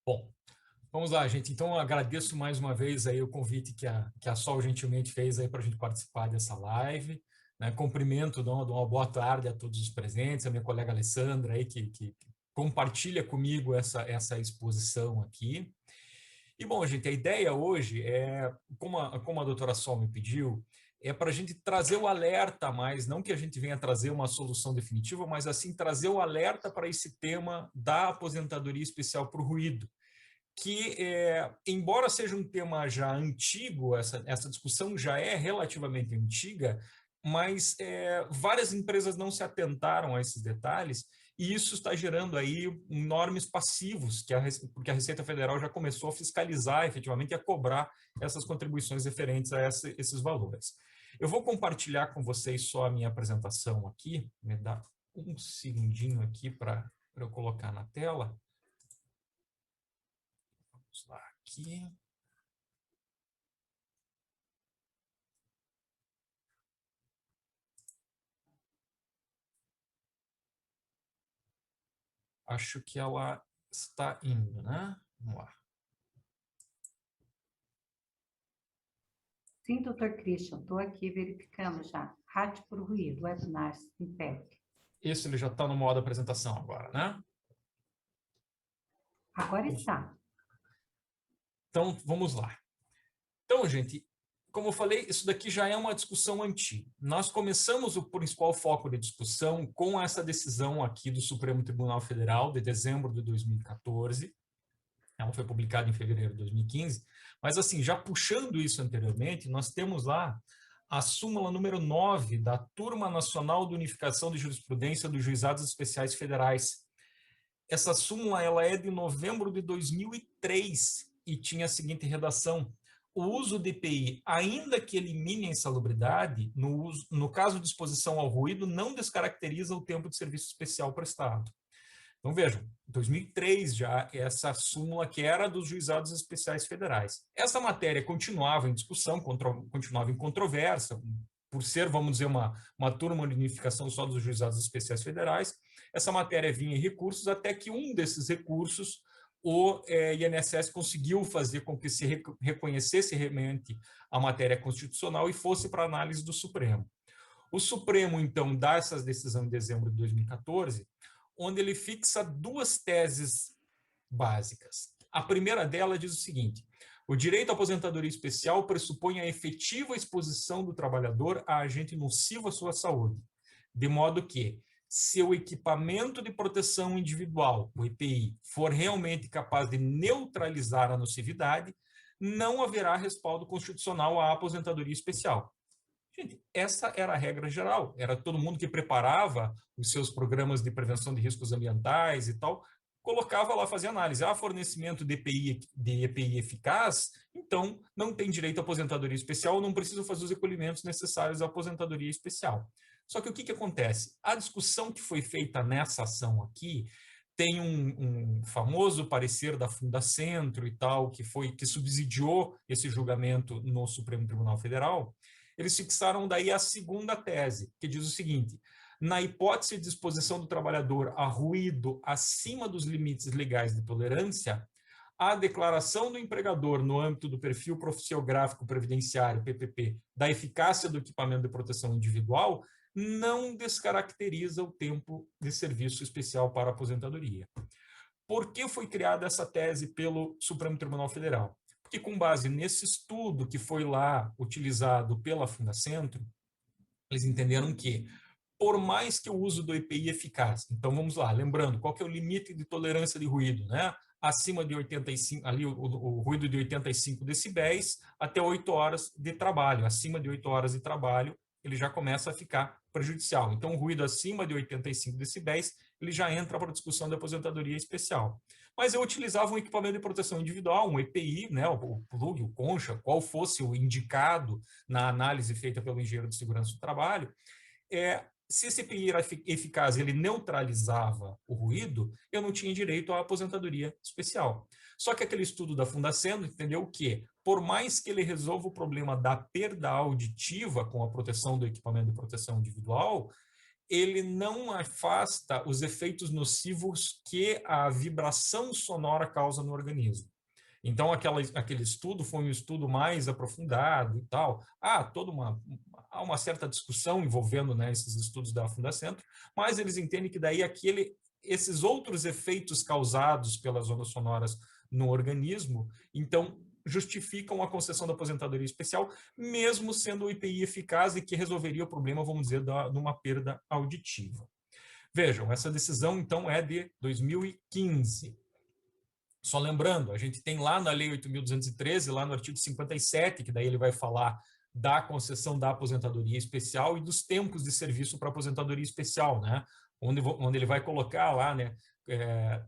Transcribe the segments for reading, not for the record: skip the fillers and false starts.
Bom, vamos lá, gente. Então, eu agradeço mais uma vez aí o convite que a Sol gentilmente fez aí para a gente participar dessa live. Né? Cumprimento, dou uma boa tarde a todos os presentes, a minha colega Alessandra aí que compartilha comigo essa exposição aqui. E, bom, gente, a ideia hoje é, como a doutora Sol me pediu, é para a gente trazer o alerta mais, não que a gente venha trazer uma solução definitiva, mas assim trazer o alerta para esse tema da aposentadoria especial por ruído que, embora seja um tema já antigo, essa discussão já é relativamente antiga, mas várias empresas não se atentaram a esses detalhes e isso está gerando aí enormes passivos, porque a Receita Federal já começou a fiscalizar efetivamente e a cobrar essas contribuições referentes a esses valores. Eu vou compartilhar com vocês só a minha apresentação aqui, me dá um segundinho aqui para eu colocar na tela. Vamos lá aqui. Acho que ela está indo, né? Vamos lá. Sim, doutor Christian, estou aqui verificando já. Rádio por ruído, webinar, Simpec. Isso, ele já está no modo apresentação agora, né? Agora está. Então, vamos lá. Então, gente, como eu falei, isso daqui já é uma discussão antiga. Nós começamos o principal foco de discussão com essa decisão aqui do Supremo Tribunal Federal de dezembro de 2014. Ela foi publicada em fevereiro de 2015. Mas, assim, já puxando isso anteriormente, nós temos lá a súmula número 9 da Turma Nacional de Unificação de Jurisprudência dos Juizados Especiais Federais. Essa súmula ela é de novembro de 2003 e tinha a seguinte redação: o uso de EPI, ainda que elimine a insalubridade, no caso de exposição ao ruído, não descaracteriza o tempo de serviço especial prestado. Então, vejam, 2003 já essa súmula que era dos juizados especiais federais. Essa matéria continuava em discussão, continuava em controvérsia, por ser, vamos dizer, uma turma de unificação só dos juizados especiais federais. Essa matéria vinha em recursos, até que um desses recursos, o INSS conseguiu fazer com que se reconhecesse realmente a matéria constitucional e fosse para análise do Supremo. O Supremo, então, dá essa decisão em dezembro de 2014, onde ele fixa duas teses básicas. A primeira dela diz o seguinte: o direito à aposentadoria especial pressupõe a efetiva exposição do trabalhador a agente nocivo à sua saúde, de modo que, se o equipamento de proteção individual, o EPI, for realmente capaz de neutralizar a nocividade, não haverá respaldo constitucional à aposentadoria especial. Gente, essa era a regra geral. Era todo mundo que preparava os seus programas de prevenção de riscos ambientais e tal, colocava lá, fazia análise. Fornecimento de EPI eficaz, então não tem direito à aposentadoria especial, não precisa fazer os recolhimentos necessários à aposentadoria especial. Só que o que acontece? A discussão que foi feita nessa ação aqui tem um famoso parecer da Fundacentro e tal, que subsidiou esse julgamento no Supremo Tribunal Federal. Eles fixaram daí a segunda tese, que diz o seguinte: na hipótese de exposição do trabalhador a ruído acima dos limites legais de tolerância, a declaração do empregador no âmbito do perfil profissiográfico previdenciário, PPP, da eficácia do equipamento de proteção individual não descaracteriza o tempo de serviço especial para aposentadoria. Por que foi criada essa tese pelo Supremo Tribunal Federal? Porque, com base nesse estudo que foi lá utilizado pela Fundacentro, eles entenderam que, por mais que o uso do EPI eficaz, então vamos lá, lembrando, qual que é o limite de tolerância de ruído, né? Acima de 85, ali o ruído de 85 decibéis até 8 horas de trabalho. Acima de 8 horas de trabalho, ele já começa a ficar prejudicial. Então, o ruído acima de 85 decibéis, ele já entra para a discussão da aposentadoria especial. Mas eu utilizava um equipamento de proteção individual, um EPI, né, o plug, o concha, qual fosse o indicado na análise feita pelo engenheiro de segurança do trabalho, se esse EPI era eficaz, ele neutralizava o ruído, eu não tinha direito à aposentadoria especial. Só que aquele estudo da Fundacentro entendeu que, por mais que ele resolva o problema da perda auditiva com a proteção do equipamento de proteção individual, ele não afasta os efeitos nocivos que a vibração sonora causa no organismo. Então, aquele estudo foi um estudo mais aprofundado e tal. Há uma certa discussão envolvendo, né, esses estudos da Fundacentro, mas eles entendem que daí esses outros efeitos causados pelas ondas sonoras no organismo, então, justificam a concessão da aposentadoria especial, mesmo sendo o IPI eficaz e que resolveria o problema, vamos dizer, de uma perda auditiva. Vejam, essa decisão, então, é de 2015. Só lembrando, a gente tem lá na Lei 8.213, lá no artigo 57, que daí ele vai falar da concessão da aposentadoria especial e dos tempos de serviço para aposentadoria especial, né? Onde ele vai colocar lá, né,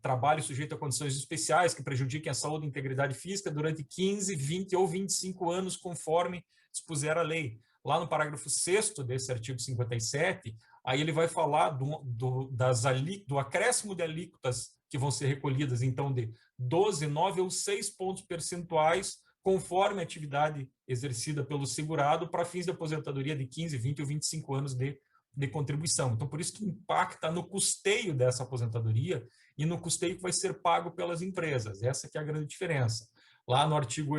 trabalho sujeito a condições especiais que prejudiquem a saúde e integridade física durante 15, 20 ou 25 anos, conforme dispuser a lei. Lá no parágrafo 6º desse artigo 57, aí ele vai falar do acréscimo de alíquotas que vão ser recolhidas, então, de 12, 9 ou 6 pontos percentuais, conforme a atividade exercida pelo segurado, para fins de aposentadoria de 15, 20 ou 25 anos de contribuição. Então, por isso que impacta no custeio dessa aposentadoria e no custeio que vai ser pago pelas empresas. Essa que é a grande diferença. Lá no artigo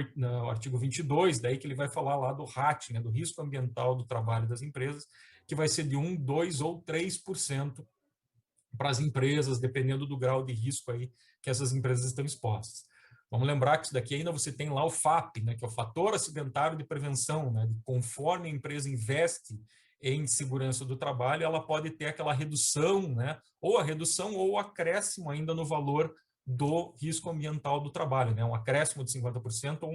22, daí que ele vai falar lá do RAT, né, do risco ambiental do trabalho das empresas, que vai ser de 1, 2 ou 3% para as empresas, dependendo do grau de risco aí que essas empresas estão expostas. Vamos lembrar que isso daqui ainda você tem lá o FAP, né, que é o fator acidentário de prevenção, né, conforme a empresa investe em segurança do trabalho, ela pode ter aquela redução, né, ou a redução ou o acréscimo ainda no valor do risco ambiental do trabalho, né, um acréscimo de 50% ou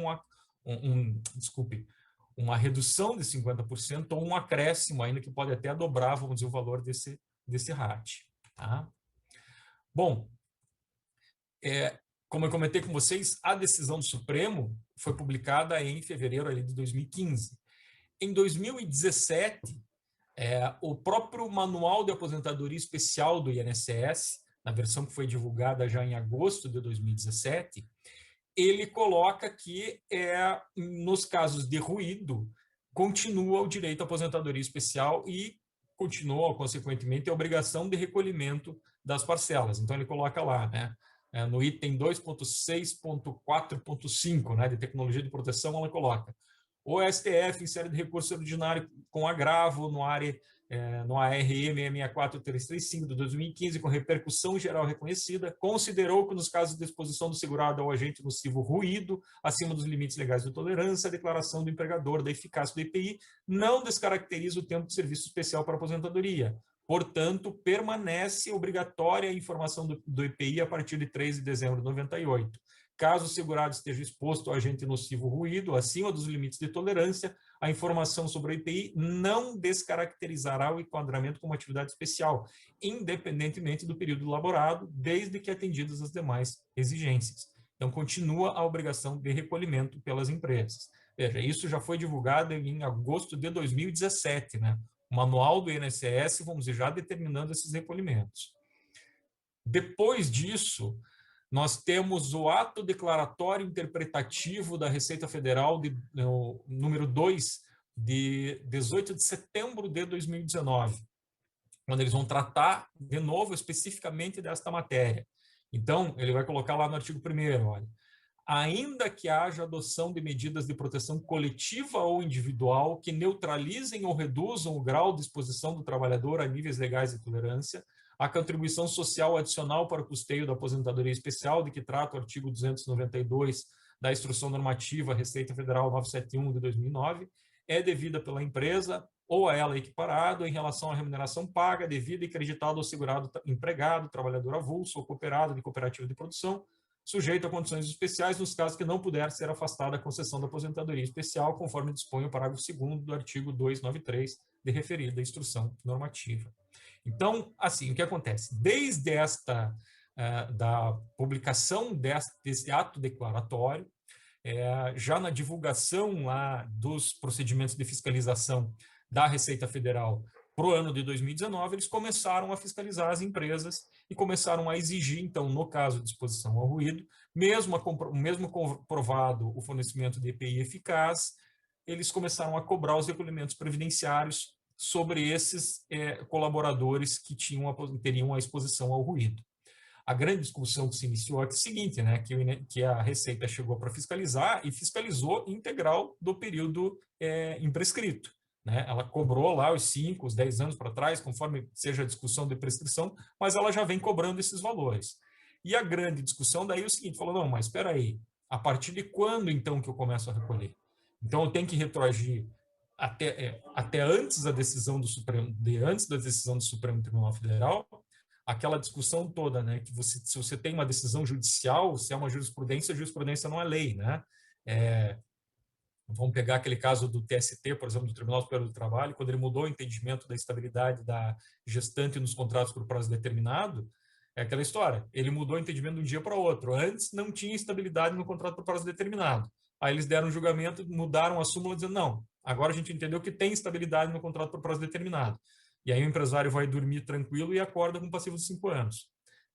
uma redução de 50% ou um acréscimo ainda que pode até dobrar, vamos dizer, o valor desse RAT. Tá? Bom, como eu comentei com vocês, a decisão do Supremo foi publicada em fevereiro ali de 2015. Em 2017, o próprio Manual de Aposentadoria Especial do INSS, na versão que foi divulgada já em agosto de 2017, ele coloca que, nos casos de ruído, continua o direito à aposentadoria especial e continua, consequentemente, a obrigação de recolhimento das parcelas. Então, ele coloca lá, né, no item 2.6.4.5, né, de tecnologia de proteção, ela coloca: o STF, em série de recurso ordinário com agravo no ARE 64335 de 2015, com repercussão geral reconhecida, considerou que nos casos de exposição do segurado ao agente nocivo ruído, acima dos limites legais de tolerância, a declaração do empregador da eficácia do EPI não descaracteriza o tempo de serviço especial para aposentadoria. Portanto, permanece obrigatória a informação do EPI a partir de 3 de dezembro de 98. Caso o segurado esteja exposto ao agente nocivo ruído, acima dos limites de tolerância, a informação sobre o IPI não descaracterizará o enquadramento como atividade especial, independentemente do período laborado, desde que atendidas as demais exigências. Então, continua a obrigação de recolhimento pelas empresas. Veja, isso já foi divulgado em agosto de 2017, né? O manual do INSS, vamos dizer, já determinando esses recolhimentos. Depois disso, nós temos o ato declaratório interpretativo da Receita Federal, número 2, de 18 de setembro de 2019, quando eles vão tratar, de novo, especificamente desta matéria. Então, ele vai colocar lá no artigo 1º, olha: ainda que haja adoção de medidas de proteção coletiva ou individual que neutralizem ou reduzam o grau de exposição do trabalhador a níveis legais de tolerância, a contribuição social adicional para o custeio da aposentadoria especial, de que trata o artigo 292 da Instrução Normativa Receita Federal 971 de 2009, é devida pela empresa ou a ela equiparado em relação à remuneração paga, devida e creditada ao segurado empregado, trabalhador avulso ou cooperado de cooperativa de produção, sujeito a condições especiais nos casos que não puder ser afastada a concessão da aposentadoria especial, conforme dispõe o parágrafo 2º do artigo 293 de referida Instrução Normativa. Então, assim, o que acontece? Desde da publicação desse ato declaratório, já na divulgação lá dos procedimentos de fiscalização da Receita Federal para o ano de 2019, eles começaram a fiscalizar as empresas e começaram a exigir, então, no caso de exposição ao ruído, mesmo comprovado o fornecimento de EPI eficaz, eles começaram a cobrar os recolhimentos previdenciários sobre esses colaboradores que teriam a exposição ao ruído. A grande discussão que se iniciou é o seguinte, né, que a Receita chegou para fiscalizar e fiscalizou integral do período imprescrito. Né? Ela cobrou lá os 5, os 10 anos para trás, conforme seja a discussão de prescrição, mas ela já vem cobrando esses valores. E a grande discussão daí é o seguinte, falou, não, mas espera aí, a partir de quando, então, que eu começo a recolher? Então, eu tenho que retroagir até antes da decisão do Supremo, antes da decisão do Supremo Tribunal Federal, aquela discussão toda, né, que se você tem uma decisão judicial, se é uma jurisprudência, a jurisprudência não é lei, né? Vamos pegar aquele caso do TST, por exemplo, do Tribunal Superior do Trabalho, quando ele mudou o entendimento da estabilidade da gestante nos contratos por prazo determinado, é aquela história, ele mudou o entendimento de um dia para o outro. Antes não tinha estabilidade no contrato por prazo determinado. Aí eles deram um julgamento, mudaram a súmula dizendo, não, agora a gente entendeu que tem estabilidade no contrato por prazo determinado. E aí o empresário vai dormir tranquilo e acorda com um passivo de 5 anos.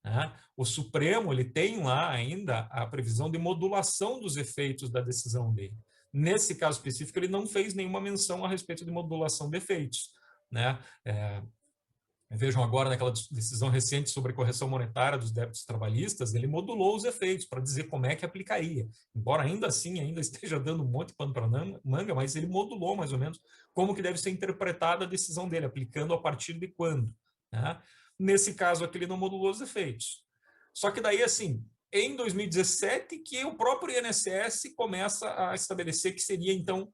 Né? O Supremo ele tem lá ainda a previsão de modulação dos efeitos da decisão dele. Nesse caso específico, ele não fez nenhuma menção a respeito de modulação de efeitos. Né? Vejam agora naquela decisão recente sobre correção monetária dos débitos trabalhistas, ele modulou os efeitos para dizer como é que aplicaria. Embora ainda assim ainda esteja dando um monte de pano para manga, mas ele modulou mais ou menos como que deve ser interpretada a decisão dele, aplicando a partir de quando. Né? Nesse caso aqui, ele não modulou os efeitos. Só que daí, assim, em 2017, que o próprio INSS começa a estabelecer que seria, então,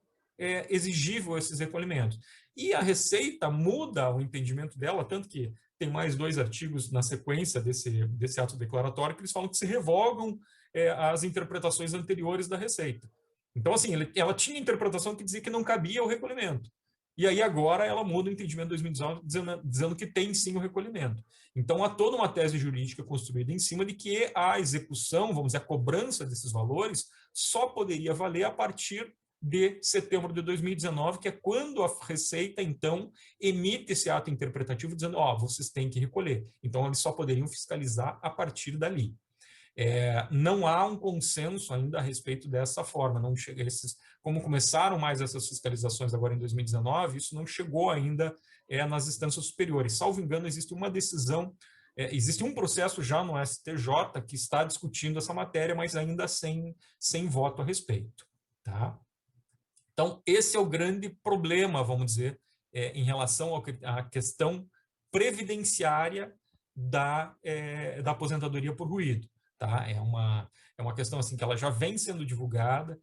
exigível esses recolhimentos. E a Receita muda o entendimento dela, tanto que tem mais 2 artigos na sequência desse ato declaratório que eles falam que se revogam as interpretações anteriores da Receita. Então, assim, ela tinha interpretação que dizia que não cabia o recolhimento. E aí agora ela muda o entendimento de 2019, dizendo que tem sim o recolhimento. Então há toda uma tese jurídica construída em cima de que a execução, vamos dizer, a cobrança desses valores só poderia valer a partir de setembro de 2019, que é quando a Receita, então, emite esse ato interpretativo dizendo, ó, vocês têm que recolher. Então eles só poderiam fiscalizar a partir dali. Não há um consenso ainda a respeito dessa forma, não chega como começaram mais essas fiscalizações agora em 2019, isso não chegou ainda nas instâncias superiores. Salvo engano, existe uma decisão, existe um processo já no STJ que está discutindo essa matéria, mas ainda sem voto a respeito. Tá? Então, esse é o grande problema, vamos dizer, em relação à questão previdenciária da aposentadoria por ruído. Tá? É uma questão assim que ela já vem sendo divulgada.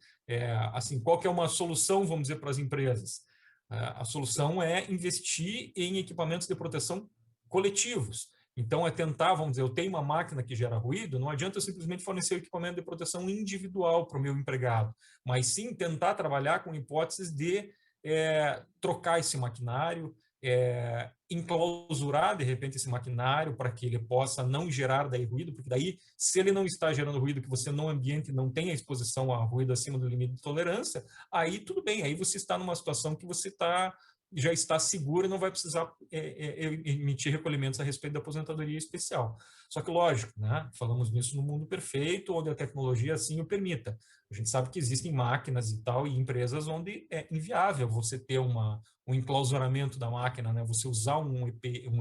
Assim, qual que é uma solução, vamos dizer, para as empresas? A solução é investir em equipamentos de proteção coletivos. Então, é tentar, vamos dizer, eu tenho uma máquina que gera ruído, não adianta eu simplesmente fornecer o equipamento de proteção individual para o meu empregado, mas sim tentar trabalhar com hipóteses de trocar esse maquinário, enclausurar, de repente, esse maquinário para que ele possa não gerar daí ruído, porque daí, se ele não está gerando ruído, que você no ambiente não tem a exposição a ruído acima do limite de tolerância, aí tudo bem, aí você está numa situação que você já está seguro e não vai precisar emitir recolhimentos a respeito da aposentadoria especial. Só que, lógico, né, falamos nisso no mundo perfeito, onde a tecnologia assim o permita. A gente sabe que existem máquinas e tal, e empresas onde é inviável você ter um enclausuramento da máquina, né, você usar um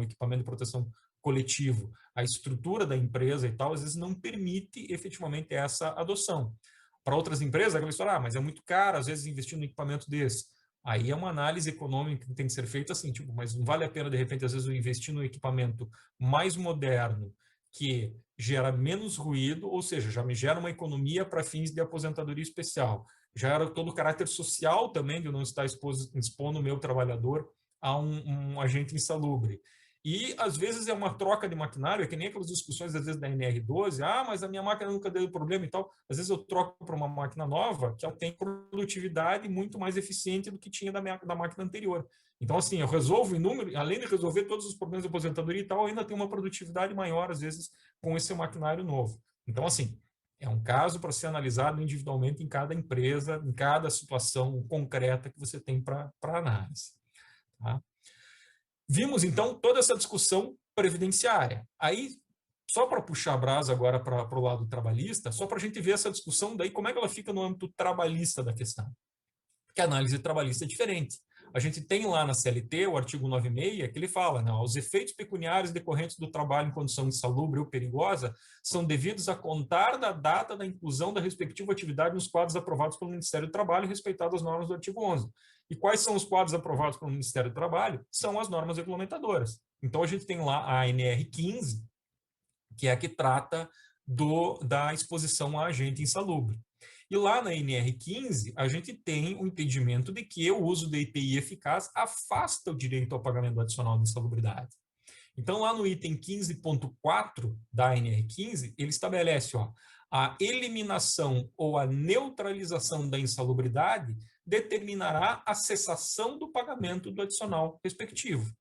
equipamento de proteção coletivo. A estrutura da empresa e tal, às vezes não permite efetivamente essa adoção. Para outras empresas, aquela história, mas é muito caro, às vezes, investir num equipamento desse. Aí é uma análise econômica que tem que ser feita assim, tipo, mas não vale a pena, de repente, às vezes, eu investir num equipamento mais moderno, que gera menos ruído, ou seja, já me gera uma economia para fins de aposentadoria especial. Já era todo o caráter social também, de eu não estar expondo o meu trabalhador a um agente insalubre. E, às vezes, é uma troca de maquinário, é que nem aquelas discussões, às vezes, da NR12, mas a minha máquina nunca deu problema e tal. Às vezes eu troco para uma máquina nova que ela tem produtividade muito mais eficiente do que tinha da máquina anterior. Então, assim, eu resolvo inúmero, além de resolver todos os problemas de aposentadoria e tal, eu ainda tenho uma produtividade maior, às vezes, com esse maquinário novo. Então, assim, é um caso para ser analisado individualmente em cada empresa, em cada situação concreta que você tem para análise. Tá? Vimos, então, toda essa discussão previdenciária. Aí, só para puxar a brasa agora para o lado trabalhista, só para a gente ver essa discussão daí, como é que ela fica no âmbito trabalhista da questão. Porque a análise trabalhista é diferente. A gente tem lá na CLT, o artigo 96, que ele fala, né, os efeitos pecuniários decorrentes do trabalho em condição insalubre ou perigosa são devidos a contar da data da inclusão da respectiva atividade nos quadros aprovados pelo Ministério do Trabalho, respeitadas as normas do artigo 11. E quais são os quadros aprovados pelo Ministério do Trabalho? São as normas regulamentadoras. Então, a gente tem lá a ANR 15, que é a que trata da exposição a agente insalubre. E lá na NR15, a gente tem o entendimento de que o uso de EPI eficaz afasta o direito ao pagamento adicional de insalubridade. Então, lá no item 15.4 da NR15, ele estabelece, ó, a eliminação ou a neutralização da insalubridade determinará a cessação do pagamento do adicional respectivo.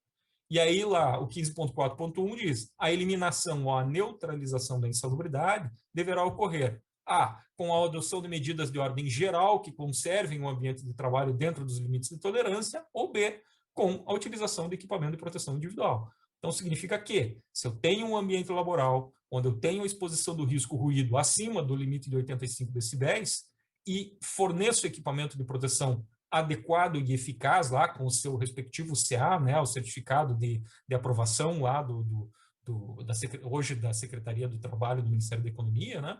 E aí lá, o 15.4.1 diz, a eliminação ou a neutralização da insalubridade deverá ocorrer A, com a adoção de medidas de ordem geral que conservem o ambiente de trabalho dentro dos limites de tolerância, ou B, com a utilização de equipamento de proteção individual. Então, significa que, se eu tenho um ambiente laboral onde eu tenho a exposição do risco ruído acima do limite de 85 decibéis e forneço equipamento de proteção adequado e eficaz lá com o seu respectivo CA, né, o certificado de aprovação lá hoje da Secretaria do Trabalho do Ministério da Economia, né,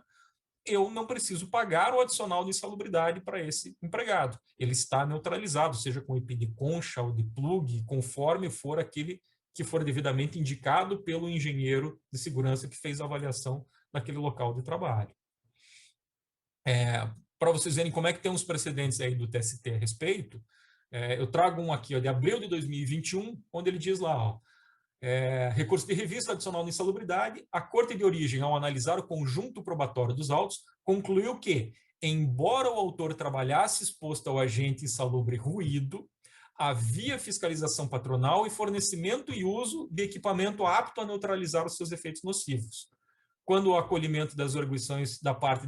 eu não preciso pagar o adicional de insalubridade para esse empregado. Ele está neutralizado, seja com IP de concha ou de plug, conforme for aquele que for devidamente indicado pelo engenheiro de segurança que fez a avaliação naquele local de trabalho. Para vocês verem como é que tem uns precedentes aí do TST a respeito, eu trago um aqui, ó, de abril de 2021, onde ele diz lá, ó, recurso de revista adicional de insalubridade, a Corte de Origem, ao analisar o conjunto probatório dos autos, concluiu que, embora o autor trabalhasse exposto ao agente insalubre ruído, havia fiscalização patronal e fornecimento e uso de equipamento apto a neutralizar os seus efeitos nocivos. Quando o acolhimento das arguições da parte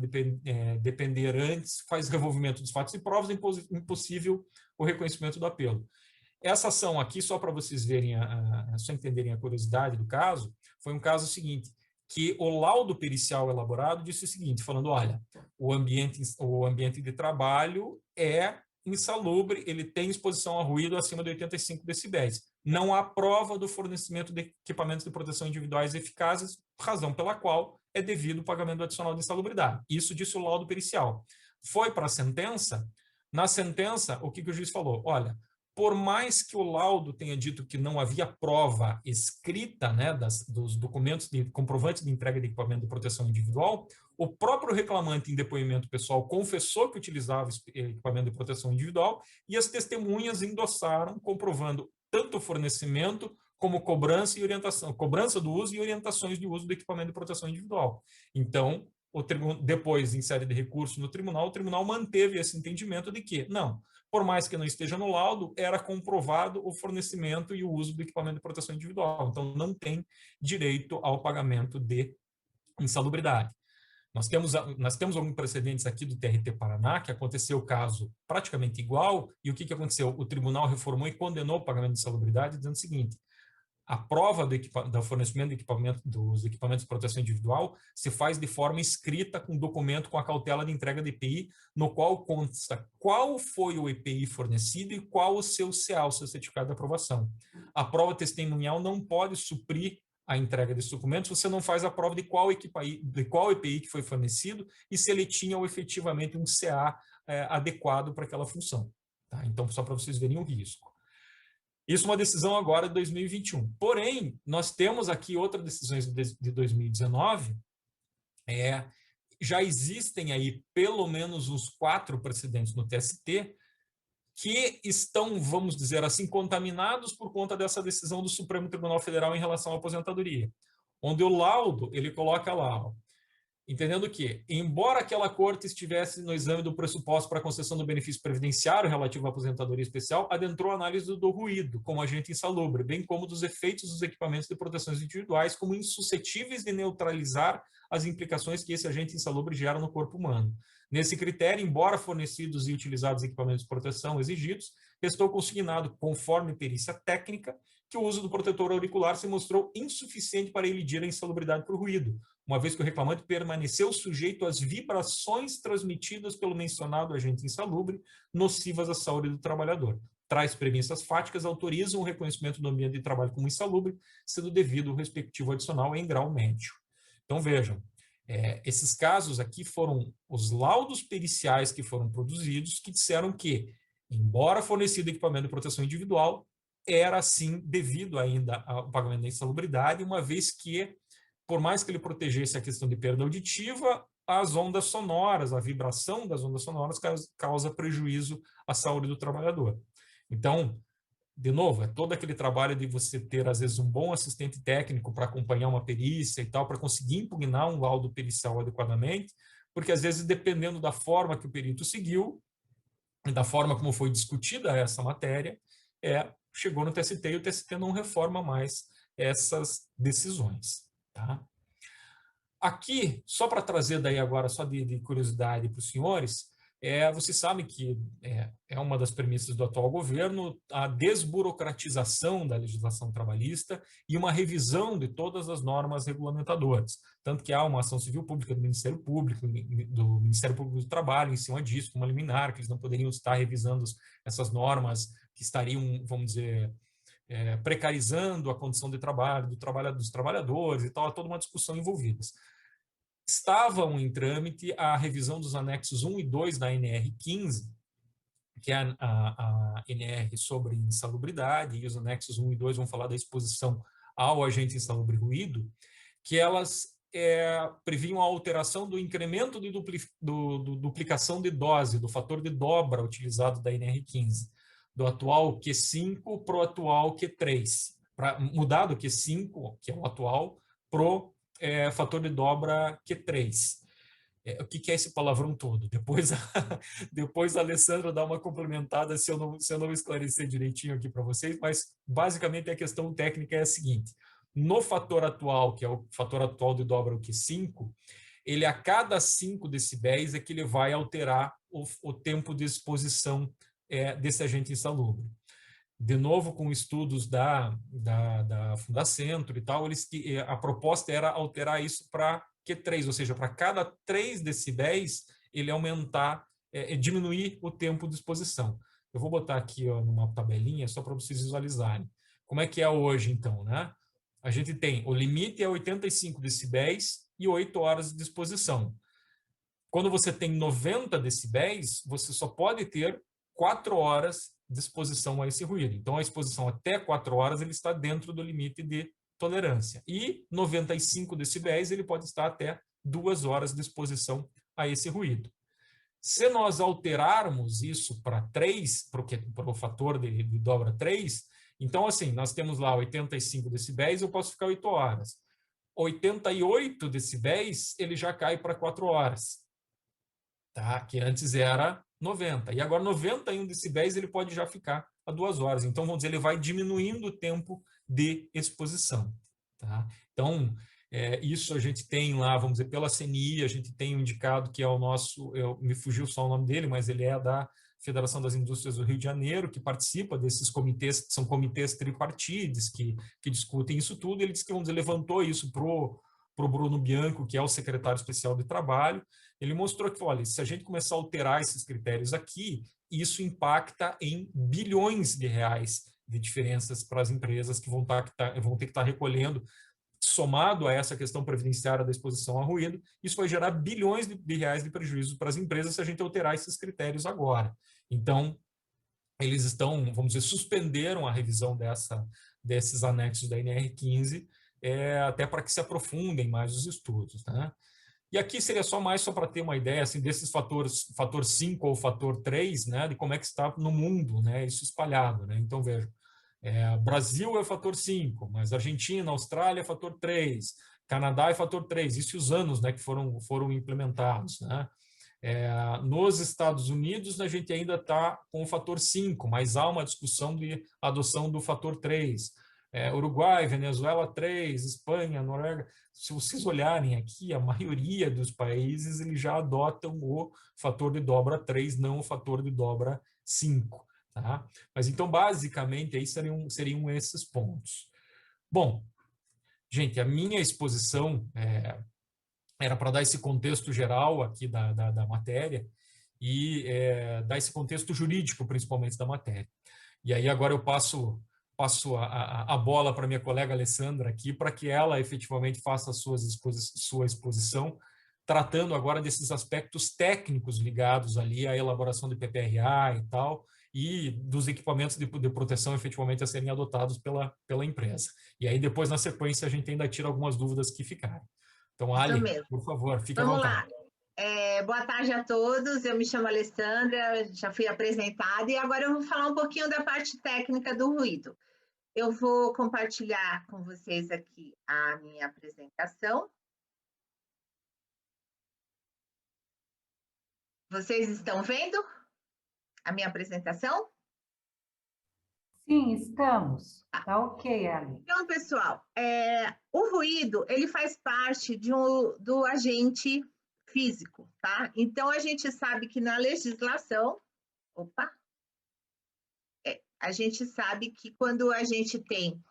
depender antes, faz revolvimento dos fatos e provas, é impossível o reconhecimento do apelo. Essa ação aqui, só para vocês verem, só entenderem a curiosidade do caso, foi um caso seguinte, que o laudo pericial elaborado disse o seguinte, falando, olha, o ambiente de trabalho é insalubre, ele tem exposição a ruído acima de 85 decibéis. Não há prova do fornecimento de equipamentos de proteção individuais eficazes, razão pela qual é devido o pagamento adicional de insalubridade. Isso disse o laudo pericial. Foi para a sentença, na sentença, o que o juiz falou? Olha, por mais que o laudo tenha dito que não havia prova escrita, né, dos documentos de comprovantes de entrega de equipamento de proteção individual, o próprio reclamante em depoimento pessoal confessou que utilizava equipamento de proteção individual e as testemunhas endossaram, comprovando tanto o fornecimento como cobrança e orientação, cobrança do uso e orientações de uso do equipamento de proteção individual. Então, depois, em série de recurso no tribunal, o tribunal manteve esse entendimento de que, não, por mais que não esteja no laudo, era comprovado o fornecimento e o uso do equipamento de proteção individual. Então, não tem direito ao pagamento de insalubridade. Nós temos alguns precedentes aqui do TRT Paraná, que aconteceu o caso praticamente igual, e o que aconteceu? O tribunal reformou e condenou o pagamento de insalubridade, dizendo o seguinte, a prova do fornecimento dos equipamentos de proteção individual se faz de forma escrita com documento com a cautela de entrega de EPI, no qual consta qual foi o EPI fornecido e qual o seu CA, o seu certificado de aprovação. A prova testemunhal não pode suprir a entrega desses documentos, você não faz a prova de qual EPI que foi fornecido e se ele tinha efetivamente um CA adequado para aquela função. Tá? Então, só para vocês verem o risco. Isso é uma decisão agora de 2021. Porém, nós temos aqui outras decisões de 2019. Já existem aí pelo menos uns 4 precedentes no TST que estão, vamos dizer assim, contaminados por conta dessa decisão do Supremo Tribunal Federal em relação à aposentadoria. Onde o laudo, ele coloca lá, ó, entendendo que, embora aquela corte estivesse no exame do pressuposto para a concessão do benefício previdenciário relativo à aposentadoria especial, adentrou a análise do ruído como agente insalubre, bem como dos efeitos dos equipamentos de proteções individuais como insuscetíveis de neutralizar as implicações que esse agente insalubre gera no corpo humano. Nesse critério, embora fornecidos e utilizados equipamentos de proteção exigidos, restou consignado, conforme perícia técnica, que o uso do protetor auricular se mostrou insuficiente para elidir a insalubridade por ruído, uma vez que o reclamante permaneceu sujeito às vibrações transmitidas pelo mencionado agente insalubre, nocivas à saúde do trabalhador. traz premissas fáticas, autorizam o reconhecimento do ambiente de trabalho como insalubre, sendo devido o respectivo adicional em grau médio. Então, vejam, esses casos aqui foram os laudos periciais que foram produzidos que disseram que, embora fornecido equipamento de proteção individual, era, sim, devido ainda ao pagamento da insalubridade, uma vez que, por mais que ele protegesse a questão de perda auditiva, as ondas sonoras, a vibração das ondas sonoras causa prejuízo à saúde do trabalhador. Então, de novo, é todo aquele trabalho de você ter, às vezes, um bom assistente técnico para acompanhar uma perícia e tal, para conseguir impugnar um laudo pericial adequadamente, porque, às vezes, dependendo da forma que o perito seguiu, e da forma como foi discutida essa matéria, chegou no TST e o TST não reforma mais essas decisões. Tá? Aqui, só para trazer daí agora, só de curiosidade para os senhores, vocês sabem que é uma das premissas do atual governo a desburocratização da legislação trabalhista e uma revisão de todas as normas regulamentadoras. Tanto que há uma ação civil pública do Ministério Público do Trabalho em cima disso, uma liminar, que eles não poderiam estar revisando essas normas que estariam, vamos dizer, precarizando a condição de trabalho dos trabalhadores e tal, toda uma discussão envolvida. Estavam em trâmite a revisão dos anexos 1 e 2 da NR 15, que é a NR sobre insalubridade, e os anexos 1 e 2 vão falar da exposição ao agente insalubre ruído, que elas previam a alteração do incremento de duplicação de dose, do fator de dobra utilizado da NR 15, do atual Q5 para o atual Q3, para mudar do Q5, que é o atual, para o fator de dobra Q3. O que é esse palavrão todo? Depois a Alessandra dá uma complementada se eu não esclarecer direitinho aqui para vocês, mas basicamente a questão técnica é a seguinte: no fator atual, que é o fator atual de dobra o Q5, ele a cada 5 decibéis é que ele vai alterar o tempo de exposição desse agente insalubre. De novo, com estudos da Fundacentro e tal, a proposta era alterar isso para Q3, ou seja, para cada 3 decibéis, ele aumentar, diminuir o tempo de exposição. Eu vou botar aqui numa tabelinha, só para vocês visualizarem. Como é que é hoje, então, né? A gente tem, o limite é 85 decibéis e 8 horas de exposição. Quando você tem 90 decibéis, você só pode ter 4 horas de exposição a esse ruído. Então, a exposição até 4 horas ele está dentro do limite de tolerância. E 95 decibéis ele pode estar até 2 horas de exposição a esse ruído. Se nós alterarmos isso para 3, para o fator de dobra 3, então, assim, nós temos lá 85 decibéis, eu posso ficar 8 horas. 88 decibéis, ele já cai para 4 horas. Tá? Que antes era 90. E agora 91 decibéis ele pode já ficar a 2 horas. Então, vamos dizer, ele vai diminuindo o tempo de exposição. Tá? Então, isso a gente tem lá, vamos dizer, pela CNI, a gente tem um indicado que é o nosso, me fugiu só o nome dele, mas ele é da Federação das Indústrias do Rio de Janeiro, que participa desses comitês, que são comitês tripartides, que discutem isso tudo. Ele disse que, vamos dizer, levantou isso para o Bruno Bianco, que é o secretário especial de trabalho. Ele mostrou que, olha, se a gente começar a alterar esses critérios aqui, isso impacta em bilhões de reais de diferenças para as empresas que vão ter que estar recolhendo, somado a essa questão previdenciária da exposição a ruído, isso vai gerar bilhões de reais de prejuízo para as empresas se a gente alterar esses critérios agora. Então, eles estão, vamos dizer, suspenderam a revisão desses anexos da NR15, até para que se aprofundem mais os estudos, né? E aqui seria só para ter uma ideia assim, desses fatores, fator 5 ou fator 3, né, de como é que está no mundo, né, isso espalhado. Né? Então, veja, Brasil é fator 5, mas Argentina, Austrália é fator 3, Canadá é fator 3, isso os anos, né, que foram implementados. Né? Nos Estados Unidos, a gente ainda está com o fator 5, mas há uma discussão de adoção do fator 3. Uruguai, Venezuela 3, Espanha, Noruega. Se vocês olharem aqui, a maioria dos países eles já adotam o fator de dobra 3, não o fator de dobra 5. Tá? Mas então, basicamente, aí seriam esses pontos. Bom, gente, a minha exposição era para dar esse contexto geral aqui da matéria e dar esse contexto jurídico, principalmente, da matéria. E aí agora eu passo a bola para minha colega Alessandra aqui, para que ela efetivamente faça a sua exposição, tratando agora desses aspectos técnicos ligados ali à elaboração de PPRA e tal, e dos equipamentos de proteção efetivamente a serem adotados pela empresa. E aí depois, na sequência, a gente ainda tira algumas dúvidas que ficarem. Então, Isso Ali, mesmo. por favor, fique à Vamos vontade. lá. Boa tarde a todos, eu me chamo Alessandra, já fui apresentada e agora eu vou falar um pouquinho da parte técnica do ruído. Eu vou compartilhar com vocês aqui a minha apresentação. Vocês estão vendo a minha apresentação? Sim, estamos. Tá ok, Ali. Então, pessoal, o ruído, ele faz parte do agente físico, tá? Então, a gente sabe que na legislação, a gente sabe que quando a gente tem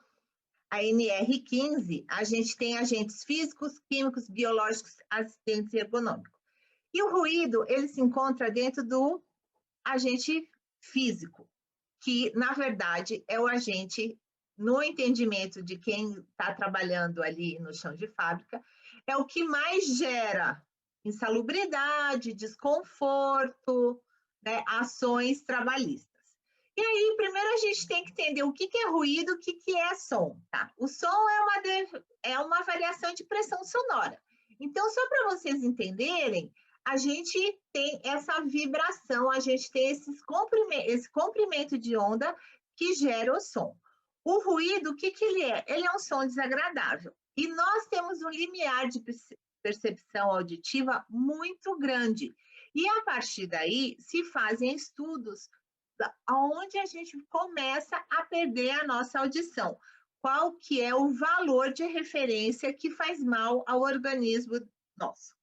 a NR15, a gente tem agentes físicos, químicos, biológicos, assistentes e ergonômicos. E o ruído, ele se encontra dentro do agente físico, que, na verdade, é o agente, no entendimento de quem está trabalhando ali no chão de fábrica, é o que mais gera insalubridade, desconforto, né, ações trabalhistas. E aí, primeiro a gente tem que entender o que é ruído, o que é som, tá? O som é uma variação de pressão sonora. Então, só para vocês entenderem, a gente tem essa vibração, a gente tem esse comprimento de onda que gera o som. O ruído, o que ele é? Ele é um som desagradável. E nós temos um limiar de percepção auditiva muito grande. E a partir daí se fazem estudos onde a gente começa a perder a nossa audição. Qual que é o valor de referência que faz mal ao organismo nosso?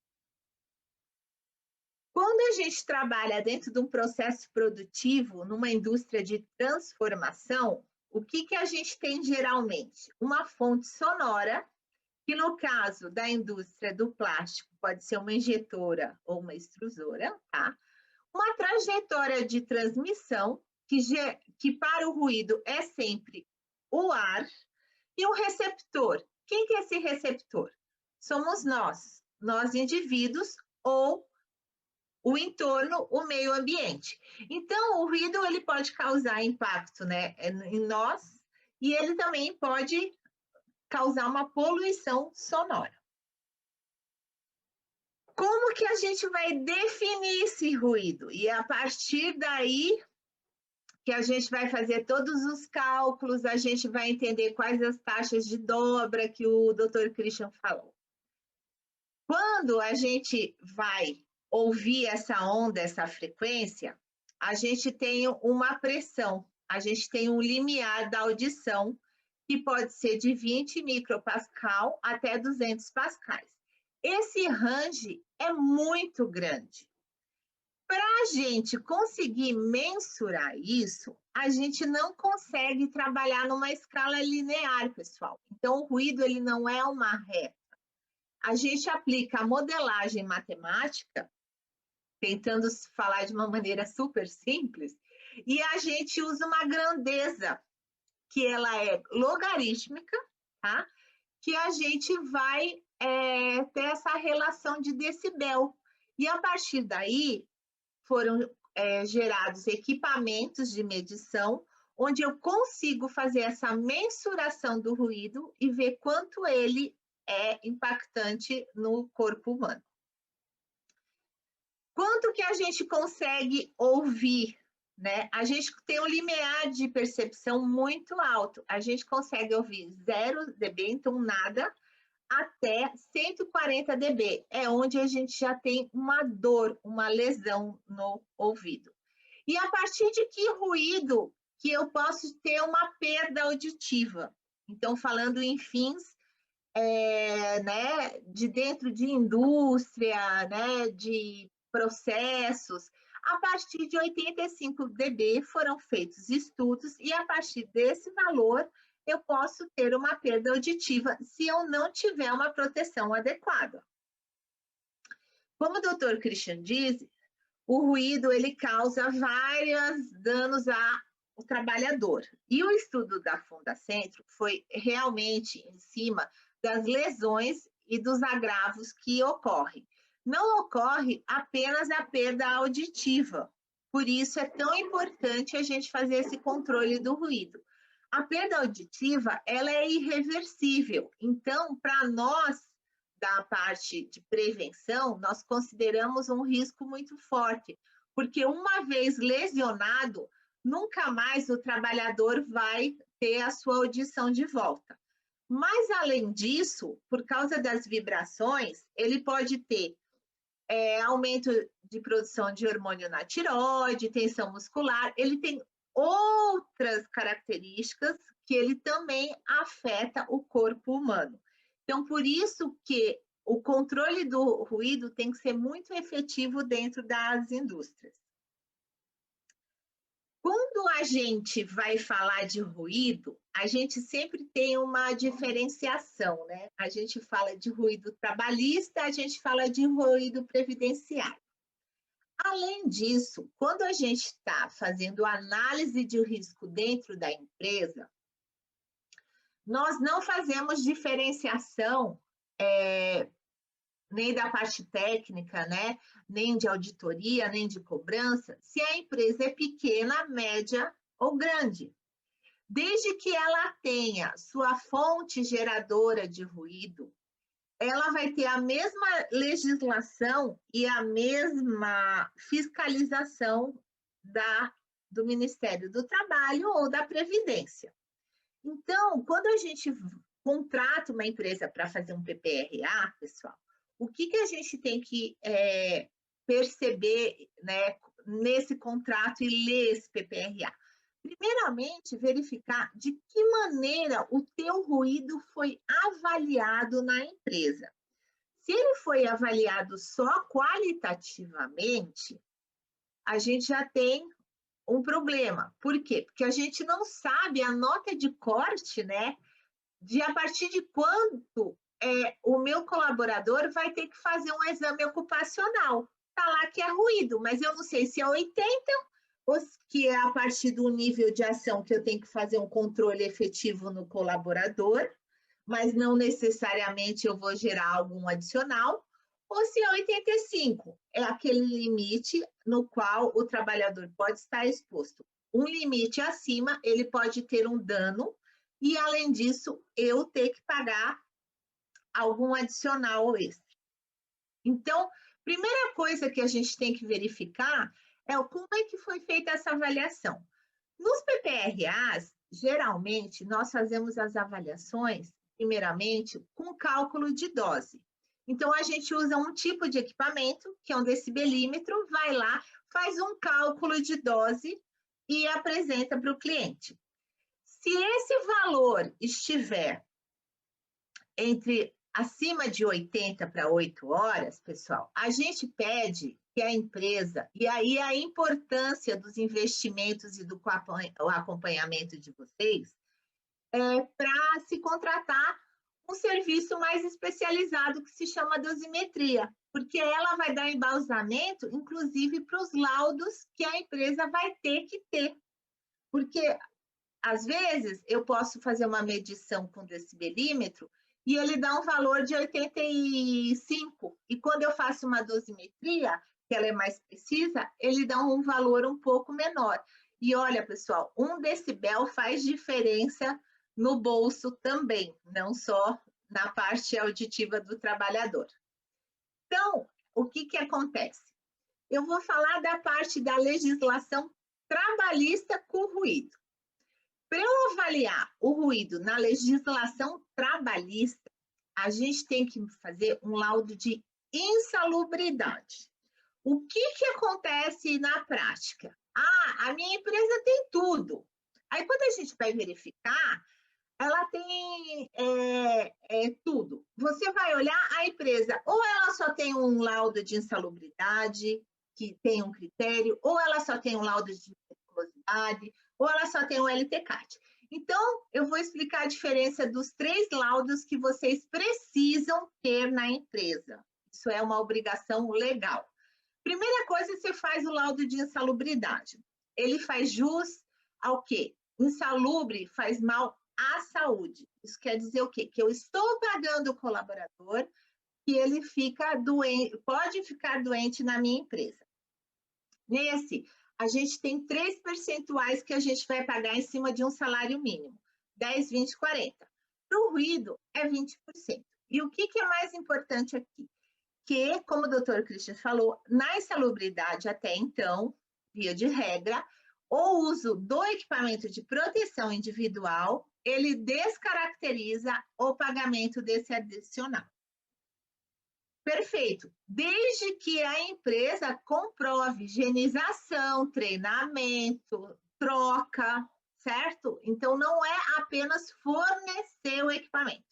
Quando a gente trabalha dentro de um processo produtivo, numa indústria de transformação, o que a gente tem geralmente? Uma fonte sonora, que no caso da indústria do plástico pode ser uma injetora ou uma extrusora, tá? Uma trajetória de transmissão, que para o ruído é sempre o ar, e um receptor. Quem que é esse receptor? Somos nós indivíduos ou o entorno, o meio ambiente. Então, o ruído ele pode causar impacto, né, em nós, e ele também pode causar uma poluição sonora. Como que a gente vai definir esse ruído? E a partir daí que a gente vai fazer todos os cálculos, a gente vai entender quais as taxas de dobra que o Dr. Christian falou. Quando a gente vai ouvir essa onda, essa frequência, a gente tem uma pressão, a gente tem um limiar da audição, que pode ser de 20 micropascal até 200 pascais. Esse range é muito grande. Para a gente conseguir mensurar isso, a gente não consegue trabalhar numa escala linear, pessoal. Então, o ruído ele não é uma reta. A gente aplica a modelagem matemática, tentando falar de uma maneira super simples, e a gente usa uma grandeza, que ela é logarítmica, tá? Que a gente vai ter essa relação de decibel. E a partir daí, foram gerados equipamentos de medição, onde eu consigo fazer essa mensuração do ruído e ver quanto ele é impactante no corpo humano. Quanto que a gente consegue ouvir, né? A gente tem um limiar de percepção muito alto. A gente consegue ouvir 0 dB, então nada, até 140 dB. É onde a gente já tem uma dor, uma lesão no ouvido. E a partir de que ruído que eu posso ter uma perda auditiva? Então, falando em fins né, de dentro de indústria, né, de processos, a partir de 85 dB foram feitos estudos e a partir desse valor eu posso ter uma perda auditiva se eu não tiver uma proteção adequada. Como o Dr. Christian diz, o ruído ele causa vários danos o trabalhador. E o estudo da Fundacentro foi realmente em cima das lesões e dos agravos que ocorrem. Não ocorre apenas a perda auditiva, por isso é tão importante a gente fazer esse controle do ruído. A perda auditiva, ela é irreversível, então, para nós, da parte de prevenção, nós consideramos um risco muito forte, porque uma vez lesionado, nunca mais o trabalhador vai ter a sua audição de volta. Mas, além disso, por causa das vibrações, ele pode ter aumento de produção de hormônio na tireoide, tensão muscular, ele tem outras características que ele também afeta o corpo humano. Então, por isso que o controle do ruído tem que ser muito efetivo dentro das indústrias. Quando a gente vai falar de ruído, a gente sempre tem uma diferenciação, né? A gente fala de ruído trabalhista, a gente fala de ruído previdenciário. Além disso, quando a gente está fazendo análise de risco dentro da empresa, nós não fazemos diferenciação nem da parte técnica, né? Nem de auditoria, nem de cobrança, se a empresa é pequena, média ou grande. Desde que ela tenha sua fonte geradora de ruído, ela vai ter a mesma legislação e a mesma fiscalização do Ministério do Trabalho ou da Previdência. Então, quando a gente contrata uma empresa para fazer um PPRA, pessoal, o que a gente tem que perceber, né, nesse contrato e ler esse PPRA? Primeiramente, verificar de que maneira o teu ruído foi avaliado na empresa. Se ele foi avaliado só qualitativamente, a gente já tem um problema. Por quê? Porque a gente não sabe a nota de corte, né? De a partir de quanto o meu colaborador vai ter que fazer um exame ocupacional. Está lá que é ruído, mas eu não sei se é 80, que é a partir do nível de ação que eu tenho que fazer um controle efetivo no colaborador, mas não necessariamente eu vou gerar algum adicional, ou se é 85, é aquele limite no qual o trabalhador pode estar exposto. Um limite acima, ele pode ter um dano, e além disso, eu ter que pagar algum adicional extra. Então, primeira coisa que a gente tem que verificar é como é que foi feita essa avaliação. Nos PPRAs, geralmente, nós fazemos as avaliações, primeiramente, com cálculo de dose. Então, a gente usa um tipo de equipamento, que é um decibelímetro, vai lá, faz um cálculo de dose e apresenta para o cliente. Se esse valor estiver acima de 80 para 8 horas, pessoal, a gente pede que a empresa, e aí a importância dos investimentos e do acompanhamento de vocês, para se contratar um serviço mais especializado que se chama dosimetria, porque ela vai dar embasamento, inclusive, para os laudos que a empresa vai ter que ter. Porque, às vezes, eu posso fazer uma medição com decibelímetro e ele dá um valor de 85. E quando eu faço uma dosimetria, que ela é mais precisa, ele dá um valor um pouco menor. E olha, pessoal, 1 decibel faz diferença no bolso também, não só na parte auditiva do trabalhador. Então, o que acontece? Eu vou falar da parte da legislação trabalhista com ruído. Para eu avaliar o ruído na legislação trabalhista, a gente tem que fazer um laudo de insalubridade. O que acontece na prática? A minha empresa tem tudo. Aí, quando a gente vai verificar, ela tem tudo. Você vai olhar a empresa, ou ela só tem um laudo de insalubridade, que tem um critério, ou ela só tem um laudo de periculosidade, ou ela só tem um LTCAT. Então, eu vou explicar a diferença dos 3 laudos que vocês precisam ter na empresa. Isso é uma obrigação legal. Primeira coisa, você faz o laudo de insalubridade. Ele faz jus ao quê? Insalubre faz mal à saúde. Isso quer dizer o quê? Que eu estou pagando o colaborador que ele fica doente, pode ficar doente na minha empresa. Nesse, a gente tem 3 percentuais que a gente vai pagar em cima de um salário mínimo, 10, 20, 40. Para o ruído, é 20%. E o que é mais importante aqui? Que, como o doutor Christian falou, na insalubridade até então, via de regra, o uso do equipamento de proteção individual, ele descaracteriza o pagamento desse adicional. Perfeito. Desde que a empresa comprove higienização, treinamento, troca, certo? Então, não é apenas fornecer o equipamento.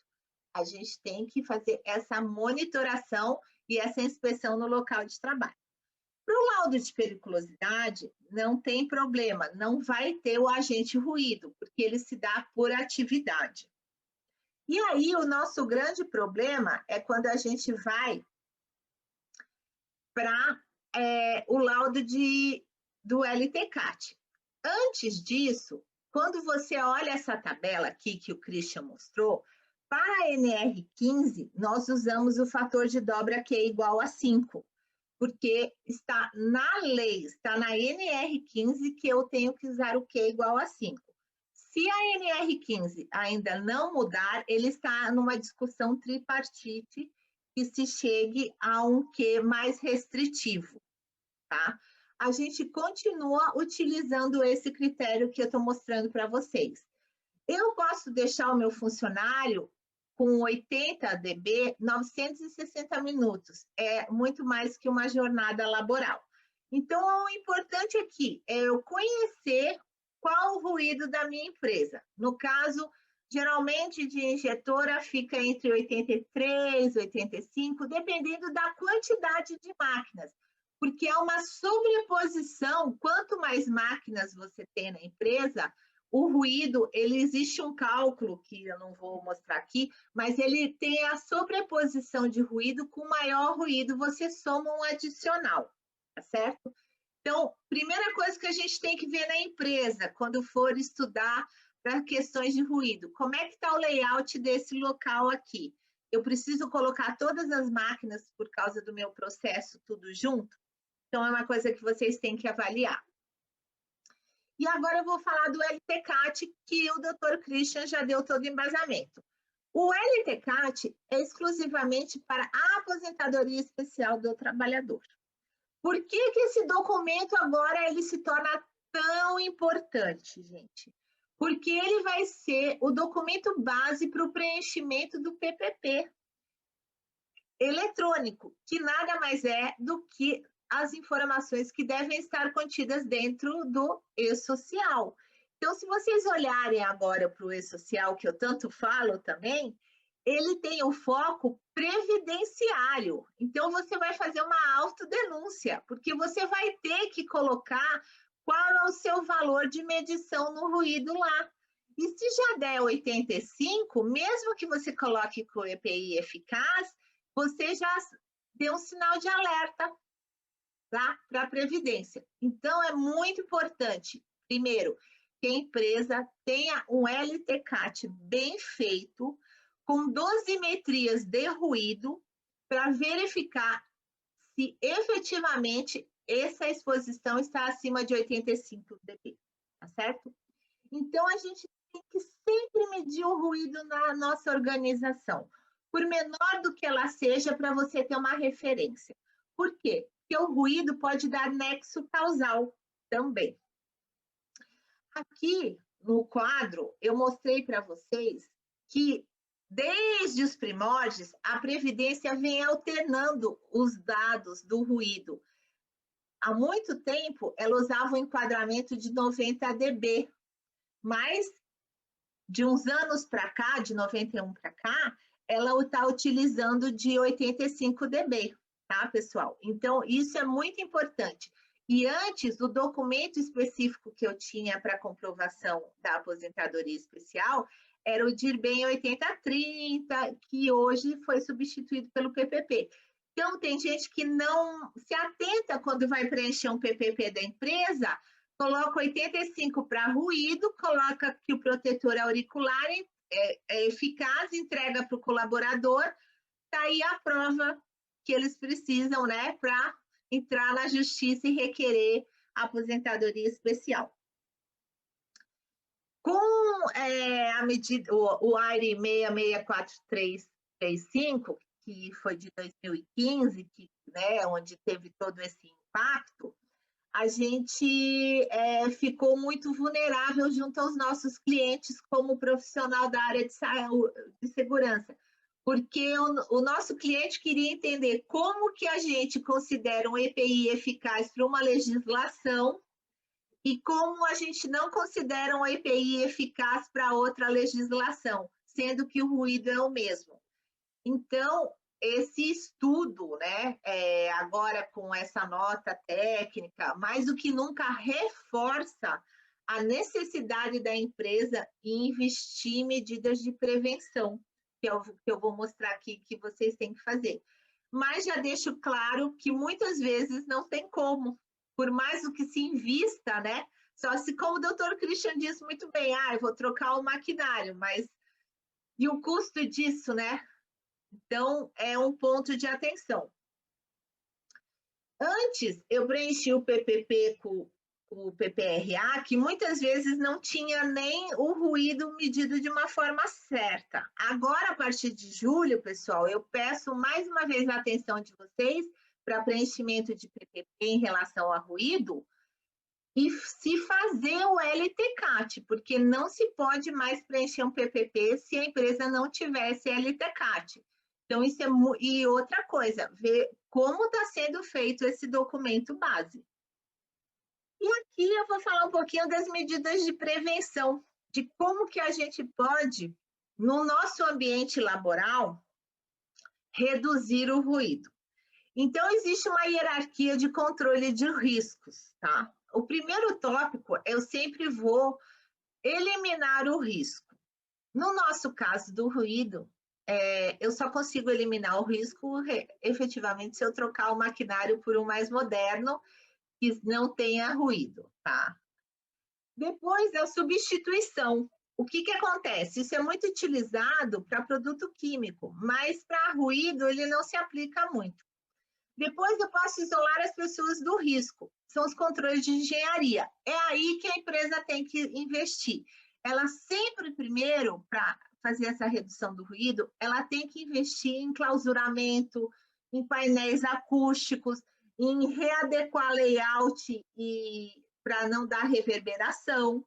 A gente tem que fazer essa monitoração e essa inspeção no local de trabalho. Para o laudo de periculosidade, não tem problema, não vai ter o agente ruído, porque ele se dá por atividade. E aí, o nosso grande problema é quando a gente vai para o laudo do LTCAT. Antes disso, quando você olha essa tabela aqui que o Christian mostrou, para a NR15, nós usamos o fator de dobra que é igual a 5, porque está na lei, está na NR15 que eu tenho que usar o Q igual a 5. Se a NR15 ainda não mudar, ele está numa discussão tripartite que se chegue a um Q mais restritivo, tá? A gente continua utilizando esse critério que eu estou mostrando para vocês. Eu posso deixar o meu funcionário com 80 dB, 960 minutos. É muito mais que uma jornada laboral. Então, o importante aqui é eu conhecer qual o ruído da minha empresa. No caso, geralmente de injetora fica entre 83 e 85, dependendo da quantidade de máquinas. Porque é uma sobreposição, quanto mais máquinas você tem na empresa, o ruído, existe um cálculo que eu não vou mostrar aqui, mas ele tem a sobreposição de ruído, com maior ruído você soma um adicional, tá certo? Então, primeira coisa que a gente tem que ver na empresa, quando for estudar para questões de ruído, como é que está o layout desse local aqui? Eu preciso colocar todas as máquinas por causa do meu processo tudo junto? Então, é uma coisa que vocês têm que avaliar. E agora eu vou falar do LTCAT, que o Dr. Christian já deu todo o embasamento. O LTCAT é exclusivamente para a aposentadoria especial do trabalhador. Por que esse documento agora ele se torna tão importante, gente? Porque ele vai ser o documento base para o preenchimento do PPP eletrônico, que nada mais é do que as informações que devem estar contidas dentro do e-social. Então, se vocês olharem agora para o e-social, que eu tanto falo também, ele tem o foco previdenciário. Então, você vai fazer uma autodenúncia, porque você vai ter que colocar qual é o seu valor de medição no ruído lá. E se já der 85, mesmo que você coloque com o EPI eficaz, você já deu um sinal de alerta, tá? Para a Previdência. Então, é muito importante, primeiro, que a empresa tenha um LTCAT bem feito, com dosimetrias de ruído, para verificar se efetivamente essa exposição está acima de 85 dB, tá certo? Então, a gente tem que sempre medir o ruído na nossa organização, por menor do que ela seja, para você ter uma referência. Por quê? Porque o ruído pode dar nexo causal também. Aqui no quadro, eu mostrei para vocês que, desde os primórdios, a Previdência vem alternando os dados do ruído. Há muito tempo, ela usava um enquadramento de 90 dB, mas de uns anos para cá, de 91 para cá, ela está utilizando de 85 dB, tá, pessoal? Então, isso é muito importante. E antes, o documento específico que eu tinha para comprovação da aposentadoria especial era o DIRBEM 8030, que hoje foi substituído pelo PPP. Então, tem gente que não se atenta quando vai preencher um PPP da empresa coloca 85 para ruído, coloca que o protetor auricular é eficaz, entrega para o colaborador, está aí a prova que eles precisam, né, para entrar na justiça e requerer a aposentadoria especial. Com a medida, o AIRE 664335, que foi de 2015, que, né, onde teve todo esse impacto, a gente ficou muito vulnerável junto aos nossos clientes como profissional da área de segurança, porque o nosso cliente queria entender como que a gente considera um EPI eficaz para uma legislação e como a gente não considera um EPI eficaz para outra legislação, sendo que o ruído é o mesmo. Então, esse estudo, né, agora com essa nota técnica, mais do que nunca reforça a necessidade da empresa em investir em medidas de prevenção, que eu vou mostrar aqui que vocês têm que fazer. Mas já deixo claro que muitas vezes não tem como, por mais do que se invista, né? Só se, como o doutor Christian diz muito bem, eu vou trocar o maquinário, mas e o custo disso, né? Então, é um ponto de atenção. Antes, eu preenchi o PPP com o PPRA, que muitas vezes não tinha nem o ruído medido de uma forma certa. Agora, a partir de julho, pessoal, eu peço mais uma vez a atenção de vocês para preenchimento de PPP em relação a ruído e se fazer o LTCAT, porque não se pode mais preencher um PPP se a empresa não tivesse LTCAT. Então, isso é e outra coisa, ver como está sendo feito esse documento base. E aqui eu vou falar um pouquinho das medidas de prevenção, de como que a gente pode, no nosso ambiente laboral, reduzir o ruído. Então, existe uma hierarquia de controle de riscos, tá? O primeiro tópico, eu sempre vou eliminar o risco. No nosso caso do ruído, eu só consigo eliminar o risco efetivamente se eu trocar o maquinário por um mais moderno que não tenha ruído, tá? Depois, a substituição. O que acontece? Isso é muito utilizado para produto químico, mas para ruído ele não se aplica muito. Depois eu posso isolar as pessoas do risco. São os controles de engenharia. É aí que a empresa tem que investir. Ela sempre, primeiro, para fazer essa redução do ruído, ela tem que investir em clausuramento, em painéis acústicos, em readequar layout para não dar reverberação,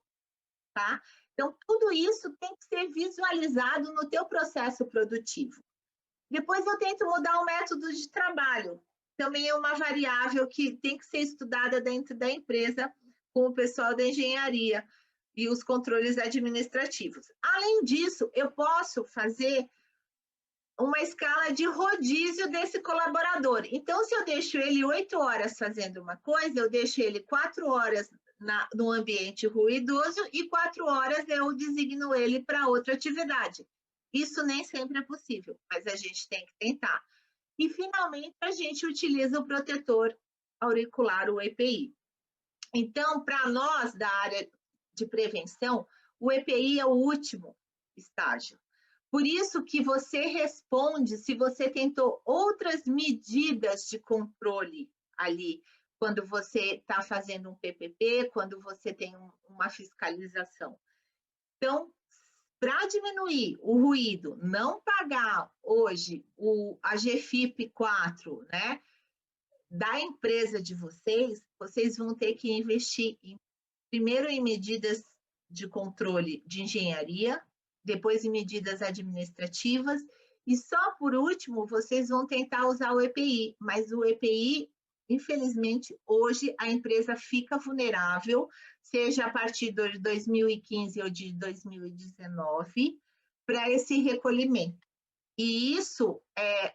tá? Então, tudo isso tem que ser visualizado no teu processo produtivo. Depois eu tento mudar o método de trabalho. Também é uma variável que tem que ser estudada dentro da empresa com o pessoal da engenharia e os controles administrativos. Além disso, eu posso fazer uma escala de rodízio desse colaborador. Então, se eu deixo ele 8 horas fazendo uma coisa, eu deixo ele 4 horas no ambiente ruidoso e 4 horas eu designo ele para outra atividade. Isso nem sempre é possível, mas a gente tem que tentar. E, finalmente, a gente utiliza o protetor auricular, o EPI. Então, para nós da área de prevenção, o EPI é o último estágio. Por isso que você responde se você tentou outras medidas de controle ali, quando você está fazendo um PPP, quando você tem uma fiscalização. Então, para diminuir o ruído, não pagar hoje a GFIP 4, né, da empresa de vocês, vocês vão ter que investir primeiro em medidas de controle de engenharia, depois em medidas administrativas, e só por último, vocês vão tentar usar o EPI, mas o EPI, infelizmente, hoje a empresa fica vulnerável, seja a partir de 2015 ou de 2019, para esse recolhimento. E isso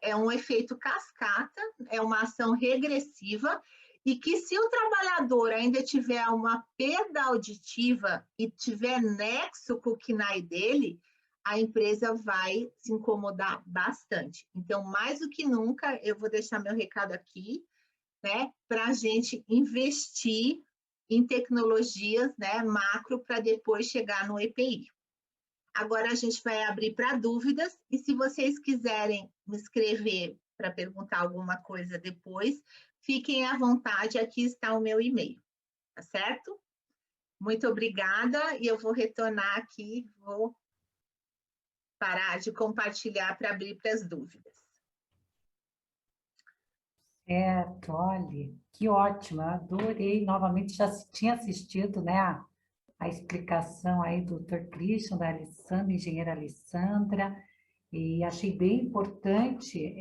é um efeito cascata, é uma ação regressiva, e que se o trabalhador ainda tiver uma perda auditiva e tiver nexo com o KNAI dele, a empresa vai se incomodar bastante. Então, mais do que nunca, eu vou deixar meu recado aqui, né, para a gente investir em tecnologias, né, macro, para depois chegar no EPI. Agora a gente vai abrir para dúvidas, e se vocês quiserem me escrever para perguntar alguma coisa depois, fiquem à vontade, aqui está o meu e-mail, tá certo? Muito obrigada, e eu vou retornar aqui, vou parar de compartilhar para abrir para as dúvidas. Certo, olha, que ótimo, eu adorei. Novamente, já tinha assistido, né, a explicação aí do Dr. Christian, da Alessandra, engenheira Alessandra, e achei bem importante.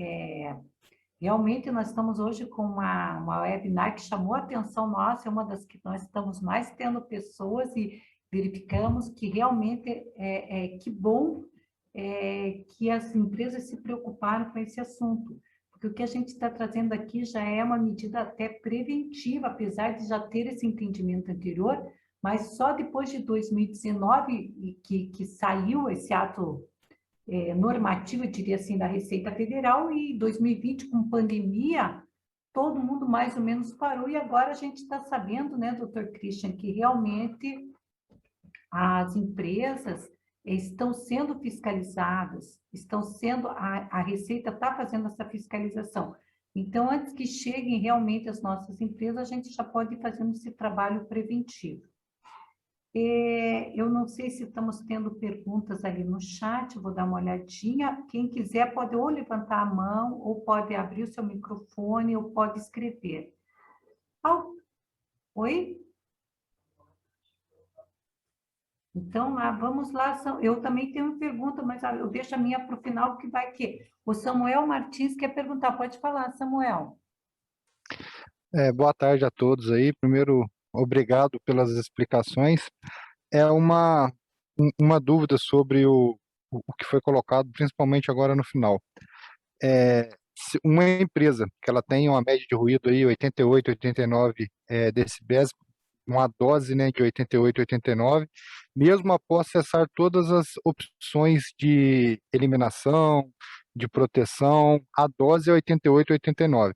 Realmente, nós estamos hoje com uma webinar que chamou a atenção nossa, é uma das que nós estamos mais tendo pessoas e verificamos que realmente que bom que as empresas se preocuparam com esse assunto. Porque o que a gente está trazendo aqui já é uma medida até preventiva, apesar de já ter esse entendimento anterior, mas só depois de 2019 que saiu esse ato normativo, eu diria assim, da Receita Federal, e 2020, com pandemia, todo mundo mais ou menos parou, e agora a gente está sabendo, né, doutor Christian, que realmente as empresas estão sendo fiscalizadas, a Receita está fazendo essa fiscalização. Então, antes que cheguem realmente as nossas empresas, a gente já pode ir fazendo esse trabalho preventivo. Eu não sei se estamos tendo perguntas ali no chat, vou dar uma olhadinha. Quem quiser pode ou levantar a mão, ou pode abrir o seu microfone, ou pode escrever. Oi? Então, vamos lá. Eu também tenho uma pergunta, mas eu deixo a minha para o final, que vai que o Samuel Martins quer perguntar. Pode falar, Samuel. Boa tarde a todos aí. Primeiro, obrigado pelas explicações. É uma dúvida sobre o que foi colocado, principalmente agora no final. Se uma empresa que ela tem uma média de ruído aí, 88, 89 decibéis, uma dose, né, de 88, 89, mesmo após acessar todas as opções de eliminação, de proteção, a dose é 88, 89.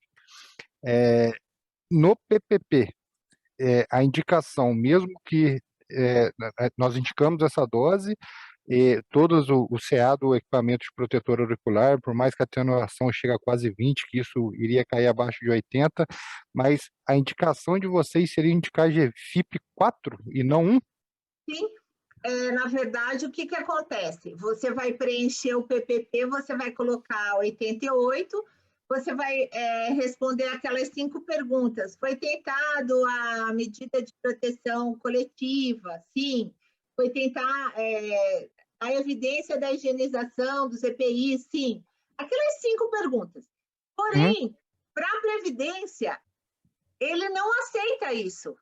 No PPP, a indicação, mesmo que nós indicamos essa dose, todos o CA do equipamento de protetor auricular, por mais que a atenuação chegue a quase 20, que isso iria cair abaixo de 80, mas a indicação de vocês seria indicar GFIP 4 e não 1? Sim. Na verdade, o que acontece? Você vai preencher o PPP, você vai colocar 88, você vai responder aquelas 5 perguntas. Foi tentado a medida de proteção coletiva? Sim. Foi tentar a evidência da higienização dos EPIs? Sim. Aquelas 5 perguntas. Porém, para a Previdência, ele não aceita isso.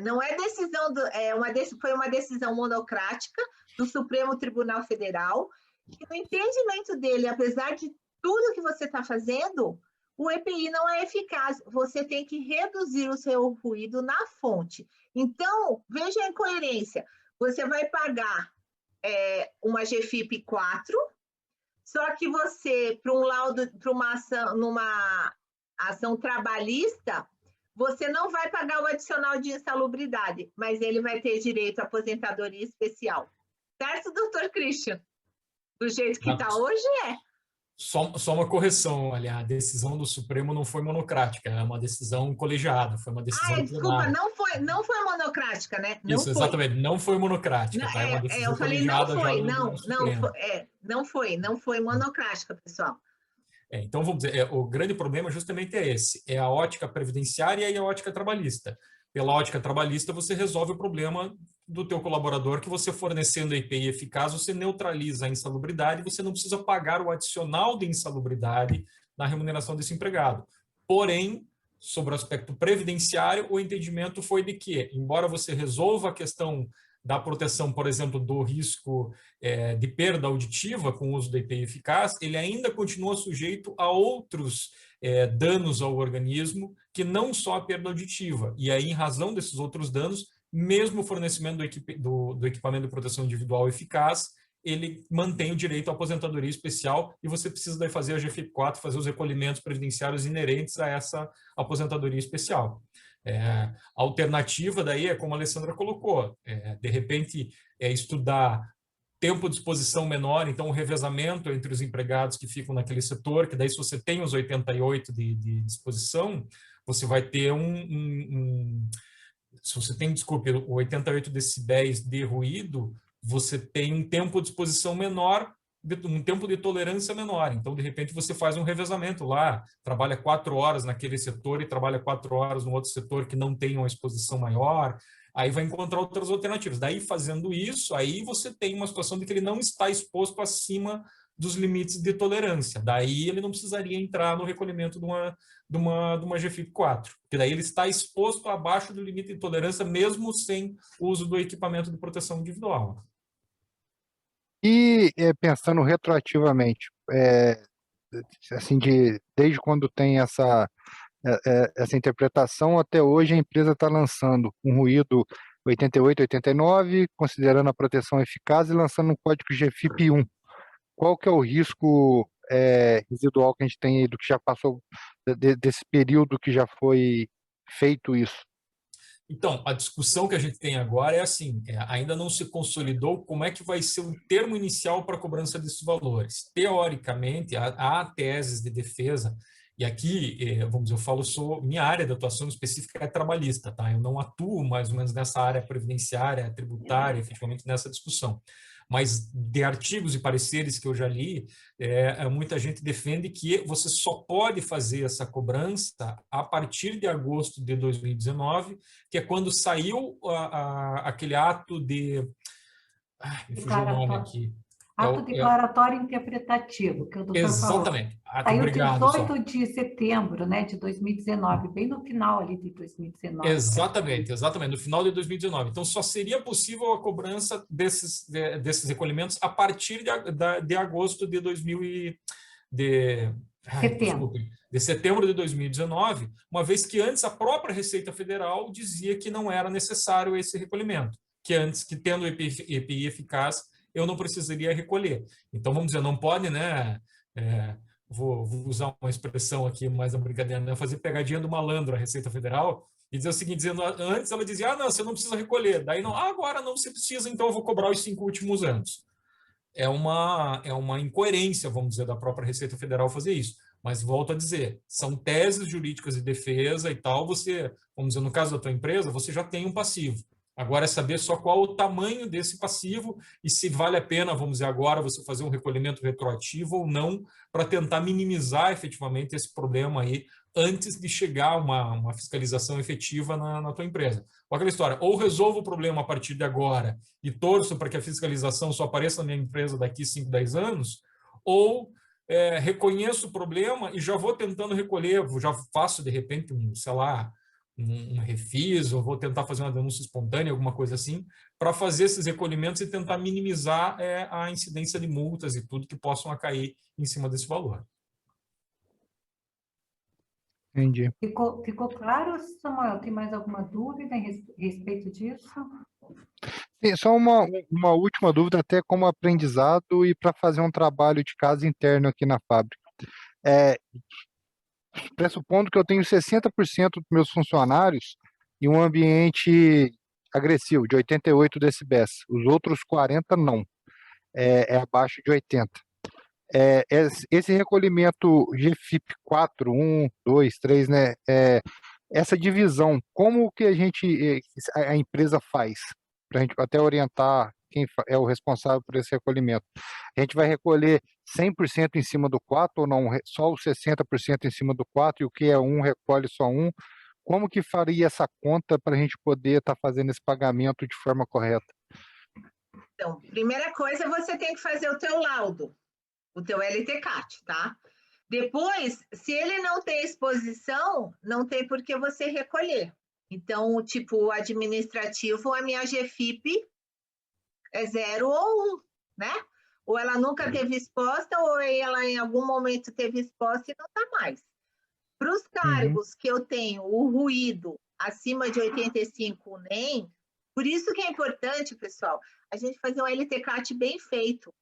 Não é decisão, foi uma decisão monocrática do Supremo Tribunal Federal, e o entendimento dele, apesar de tudo que você está fazendo, o EPI não é eficaz. Você tem que reduzir o seu ruído na fonte. Então, veja a incoerência. Você vai pagar uma GFIP 4, só que você, para um laudo, para numa ação trabalhista, você não vai pagar o adicional de insalubridade, mas ele vai ter direito à aposentadoria especial. Certo, doutor Christian? Do jeito que está hoje, Só uma correção, olha, a decisão do Supremo não foi monocrática, é uma decisão colegiada, foi uma decisão desculpa, não foi monocrática, né? Não Isso, foi. Exatamente, não foi monocrática, tá? É uma decisão eu falei não foi, não foi Supremo. Monocrática, pessoal. Então, vamos dizer, o grande problema justamente é esse, é a ótica previdenciária e a ótica trabalhista. Pela ótica trabalhista, você resolve o problema do teu colaborador, que você fornecendo a EPI eficaz, você neutraliza a insalubridade, você não precisa pagar o adicional de insalubridade na remuneração desse empregado. Porém, sobre o aspecto previdenciário, o entendimento foi de que, embora você resolva a questão da proteção, por exemplo, do risco de perda auditiva com o uso da EPI eficaz, ele ainda continua sujeito a outros danos ao organismo, que não só a perda auditiva. E aí, em razão desses outros danos, mesmo o fornecimento do equipamento de proteção individual eficaz, ele mantém o direito à aposentadoria especial, e você precisa daí fazer a GFIP 4, fazer os recolhimentos previdenciários inerentes a essa aposentadoria especial. A alternativa daí é como a Alessandra colocou, de repente estudar tempo de exposição menor, então o revezamento entre os empregados que ficam naquele setor, que daí se você tem os 88 de exposição, você vai ter se você tem, desculpe, 88 decibéis de ruído, você tem um tempo de exposição menor, um tempo de tolerância menor. Então, de repente, você faz um revezamento lá, trabalha 4 horas naquele setor e trabalha 4 horas no outro setor que não tem uma exposição maior, aí vai encontrar outras alternativas. Daí, fazendo isso, aí você tem uma situação de que ele não está exposto acima dos limites de tolerância. Daí, ele não precisaria entrar no recolhimento de uma GFIP 4, porque daí ele está exposto abaixo do limite de tolerância, mesmo sem o uso do equipamento de proteção individual. E pensando retroativamente, assim, desde quando tem essa interpretação até hoje, a empresa está lançando um ruído 88, 89, considerando a proteção eficaz e lançando um código GFIP 1. Qual que é o risco residual que a gente tem aí do que já passou, desse período que já foi feito isso? Então, a discussão que a gente tem agora é assim, ainda não se consolidou como é que vai ser o termo inicial para a cobrança desses valores. Teoricamente, há teses de defesa, e aqui, vamos dizer, minha área de atuação específica é trabalhista, tá? Eu não atuo mais ou menos nessa área previdenciária, tributária, efetivamente nessa discussão. Mas de artigos e pareceres que eu já li, muita gente defende que você só pode fazer essa cobrança a partir de agosto de 2019, que é quando saiu aquele ato de... me fugiu o nome aqui. Ato declaratório interpretativo, que o doutor falou. Exatamente. Saiu Obrigado, 18 de setembro, né, de 2019, bem no final ali de 2019. Exatamente. No final de 2019. Então, só seria possível a cobrança desses recolhimentos a partir de agosto de setembro de 2019, uma vez que antes a própria Receita Federal dizia que não era necessário esse recolhimento, que tendo o EPI eficaz, eu não precisaria recolher. Então, vamos dizer, não pode, né? Vou usar uma expressão aqui mais na brincadeira, né? Fazer pegadinha do malandro a Receita Federal e dizer o seguinte, dizendo, antes ela dizia, não, você não precisa recolher, daí não, agora não se precisa, então eu vou cobrar os 5 últimos anos. É uma incoerência, vamos dizer, da própria Receita Federal fazer isso. Mas volto a dizer, são teses jurídicas de defesa e tal, vamos dizer, no caso da tua empresa, você já tem um passivo. Agora é saber só qual o tamanho desse passivo e se vale a pena, vamos dizer, agora você fazer um recolhimento retroativo ou não, para tentar minimizar efetivamente esse problema aí antes de chegar uma fiscalização efetiva na tua empresa. Ou aquela história, ou resolvo o problema a partir de agora e torço para que a fiscalização só apareça na minha empresa daqui 5, 10 anos, ou reconheço o problema e já vou tentando recolher, já faço de repente um refis, ou vou tentar fazer uma denúncia espontânea, alguma coisa assim, para fazer esses recolhimentos e tentar minimizar a incidência de multas e tudo que possam cair em cima desse valor. Entendi. Ficou claro, Samuel? Tem mais alguma dúvida a respeito disso? Sim, só uma última dúvida, até como aprendizado e para fazer um trabalho de casa interno aqui na fábrica. Pressupondo que eu tenho 60% dos meus funcionários em um ambiente agressivo, de 88 decibéis. Os outros 40 não, abaixo de 80. Esse recolhimento GFIP 4, 1, 2, 3, né? Essa divisão, como que a empresa faz? Para a gente até orientar quem é o responsável por esse recolhimento. A gente vai recolher 100% em cima do 4 ou não? Só os 60% em cima do 4 e o que é 1 recolhe só 1? Como que faria essa conta para a gente poder estar fazendo esse pagamento de forma correta? Então, primeira coisa, você tem que fazer o teu laudo, o teu LTCAT, tá? Depois, se ele não tem exposição, não tem por que você recolher. Então, tipo, administrativo, a minha GFIP é 0 ou 1, né? Ou ela nunca teve exposta, ou ela em algum momento teve exposta e não está mais. Para os cargos que eu tenho o ruído acima de 85 NEM, por isso que é importante, pessoal, a gente fazer um LTCAT bem feito,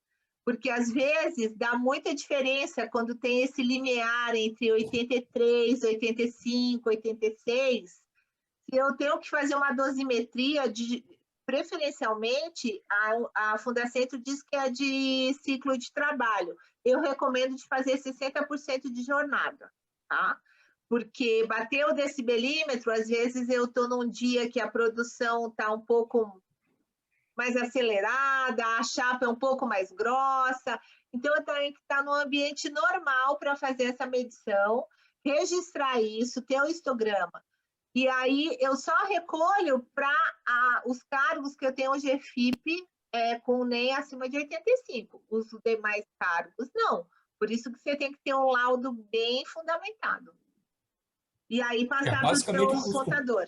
porque às vezes dá muita diferença quando tem esse limiar entre 83, 85, 86, eu tenho que fazer uma dosimetria de, preferencialmente, a Fundacentro diz que é de ciclo de trabalho. Eu recomendo de fazer 60% de jornada, tá? Porque bater o decibelímetro, às vezes eu estou num dia que a produção está um pouco mais acelerada, a chapa é um pouco mais grossa, então eu tenho que estar no ambiente normal para fazer essa medição, registrar isso, ter o histograma. E aí eu só recolho para os cargos que eu tenho GFIP com NEM acima de 85. Os demais cargos, não. Por isso que você tem que ter um laudo bem fundamentado. E aí passar para o seu contador.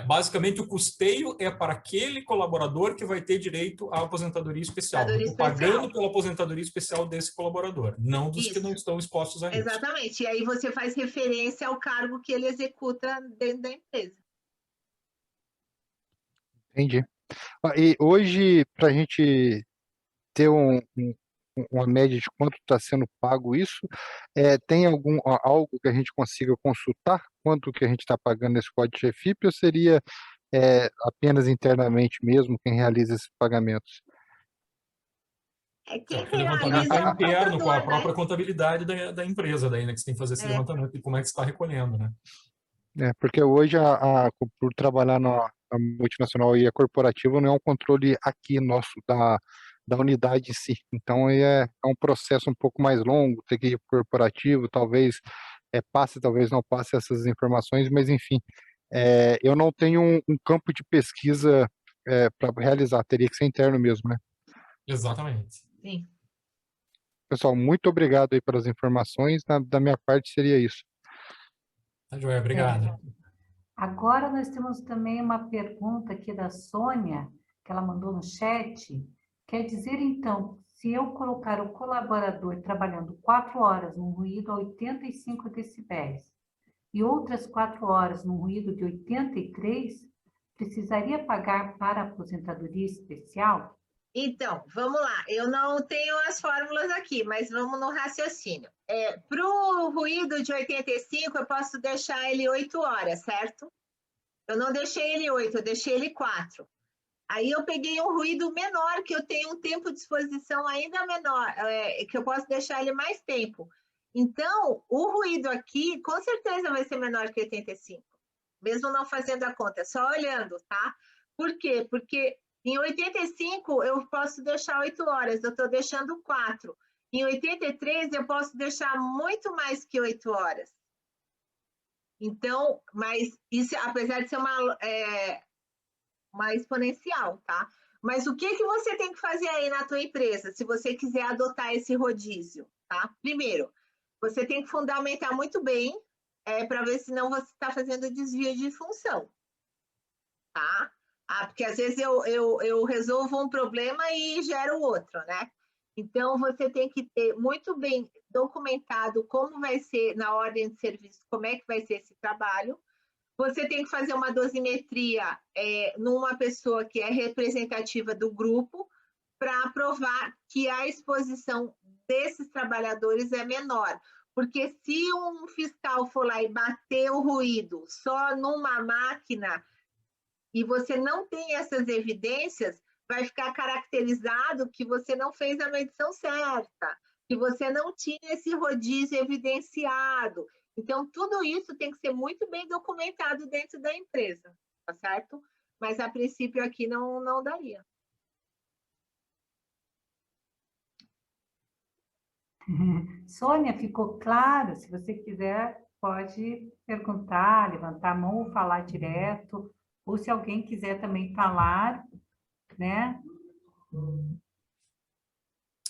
Basicamente, o custeio é para aquele colaborador que vai ter direito à aposentadoria especial. Eu estou pagando pela aposentadoria especial desse colaborador, não dos que não estão expostos a risco. Exatamente. E aí você faz referência ao cargo que ele executa dentro da empresa. Entendi. E hoje, para a gente ter uma média de quanto está sendo pago isso, tem algo que a gente consiga consultar? Quanto que a gente está pagando nesse código de GFIP, ou seria apenas internamente mesmo quem realiza esses pagamentos? Quem o levantamento realiza interno contador, com a própria contabilidade da empresa, daí, né, que você tem que fazer esse levantamento e como é que você está recolhendo, né? Porque hoje, por trabalhar na multinacional e a corporativa, não é um controle aqui nosso da unidade em si. Então, é um processo um pouco mais longo, ter que ir para o corporativo, talvez passe, talvez não passe essas informações, mas, enfim, eu não tenho um campo de pesquisa para realizar, teria que ser interno mesmo, né? Exatamente. Sim. Pessoal, muito obrigado aí pelas informações. Da minha parte, seria isso. Tá, joia, obrigado. Agora nós temos também uma pergunta aqui da Sônia, que ela mandou no chat. Quer dizer, então, se eu colocar o colaborador trabalhando 4 horas num ruído a 85 decibéis e outras 4 horas num ruído de 83, precisaria pagar para aposentadoria especial? Então, vamos lá. Eu não tenho as fórmulas aqui, mas vamos no raciocínio. Para o ruído de 85, eu posso deixar ele 8 horas, certo? Eu não deixei ele 8, eu deixei ele 4. Aí eu peguei um ruído menor, que eu tenho um tempo de exposição ainda menor, que eu posso deixar ele mais tempo. Então, o ruído aqui, com certeza vai ser menor que 85. Mesmo não fazendo a conta, só olhando, tá? Por quê? Porque em 85, eu posso deixar 8 horas, eu estou deixando 4. Em 83, eu posso deixar muito mais que 8 horas. Então, mas isso, apesar de ser uma exponencial, tá? Mas o que você tem que fazer aí na tua empresa, se você quiser adotar esse rodízio, tá? Primeiro, você tem que fundamentar muito bem, para ver se não você está fazendo desvio de função, tá? Porque às vezes eu resolvo um problema e gero outro, né? Então, você tem que ter muito bem documentado como vai ser, na ordem de serviço, como é que vai ser esse trabalho. Você tem que fazer uma dosimetria numa pessoa que é representativa do grupo para provar que a exposição desses trabalhadores é menor. Porque se um fiscal for lá e bater o ruído só numa máquina e você não tem essas evidências, vai ficar caracterizado que você não fez a medição certa, que você não tinha esse rodízio evidenciado. Então, tudo isso tem que ser muito bem documentado dentro da empresa, tá certo? Mas, a princípio, aqui não daria. Sônia, ficou claro? Se você quiser, pode perguntar, levantar a mão ou falar direto. Ou se alguém quiser também falar, né?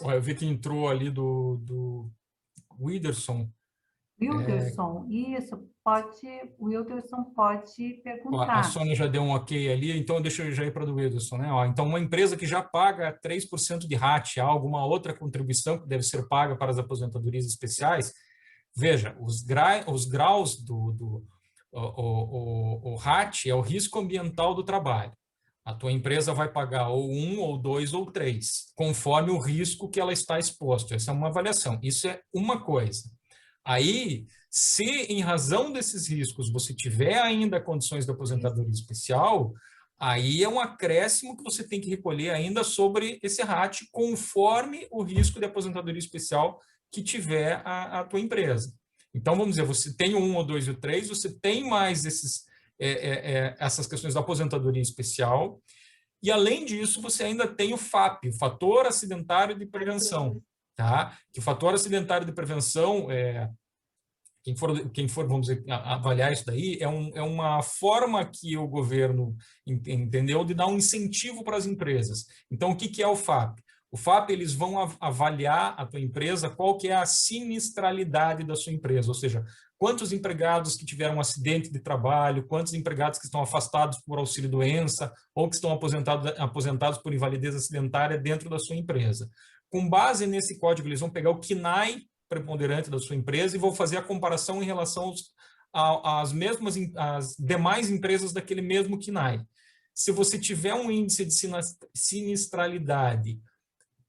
Eu vi que entrou ali do Whindersson. Wilderson, isso, o Wilderson pode perguntar. A Sônia já deu um ok ali, então deixa eu já ir para do Wilderson, né? Então, uma empresa que já paga 3% de RAT, há alguma outra contribuição que deve ser paga para as aposentadorias especiais? Veja, os graus o RAT é o risco ambiental do trabalho. A tua empresa vai pagar ou 1, ou 2, ou 3, conforme o risco que ela está exposto. Essa é uma avaliação. Isso é uma coisa. Aí, se em razão desses riscos você tiver ainda condições de aposentadoria especial, aí é um acréscimo que você tem que recolher ainda sobre esse RAT, conforme o risco de aposentadoria especial que tiver a tua empresa. Então, vamos dizer, você tem o 1, o 2 e o 3, você tem mais essas questões da aposentadoria especial, e além disso, você ainda tem o FAP, o Fator Acidentário de Prevenção, tá? Que o Fator Acidentário de Prevenção, quem for, vamos dizer, avaliar isso daí, é uma forma que o governo entendeu de dar um incentivo para as empresas. Então, o que é o FAP? O FAP, eles vão avaliar a tua empresa, qual que é a sinistralidade da sua empresa, ou seja, quantos empregados que tiveram um acidente de trabalho, quantos empregados que estão afastados por auxílio-doença ou que estão aposentados por invalidez acidentária dentro da sua empresa. Com base nesse código, eles vão pegar o KNAI preponderante da sua empresa e vão fazer a comparação em relação às demais empresas daquele mesmo KNAI. Se você tiver um índice de sinistralidade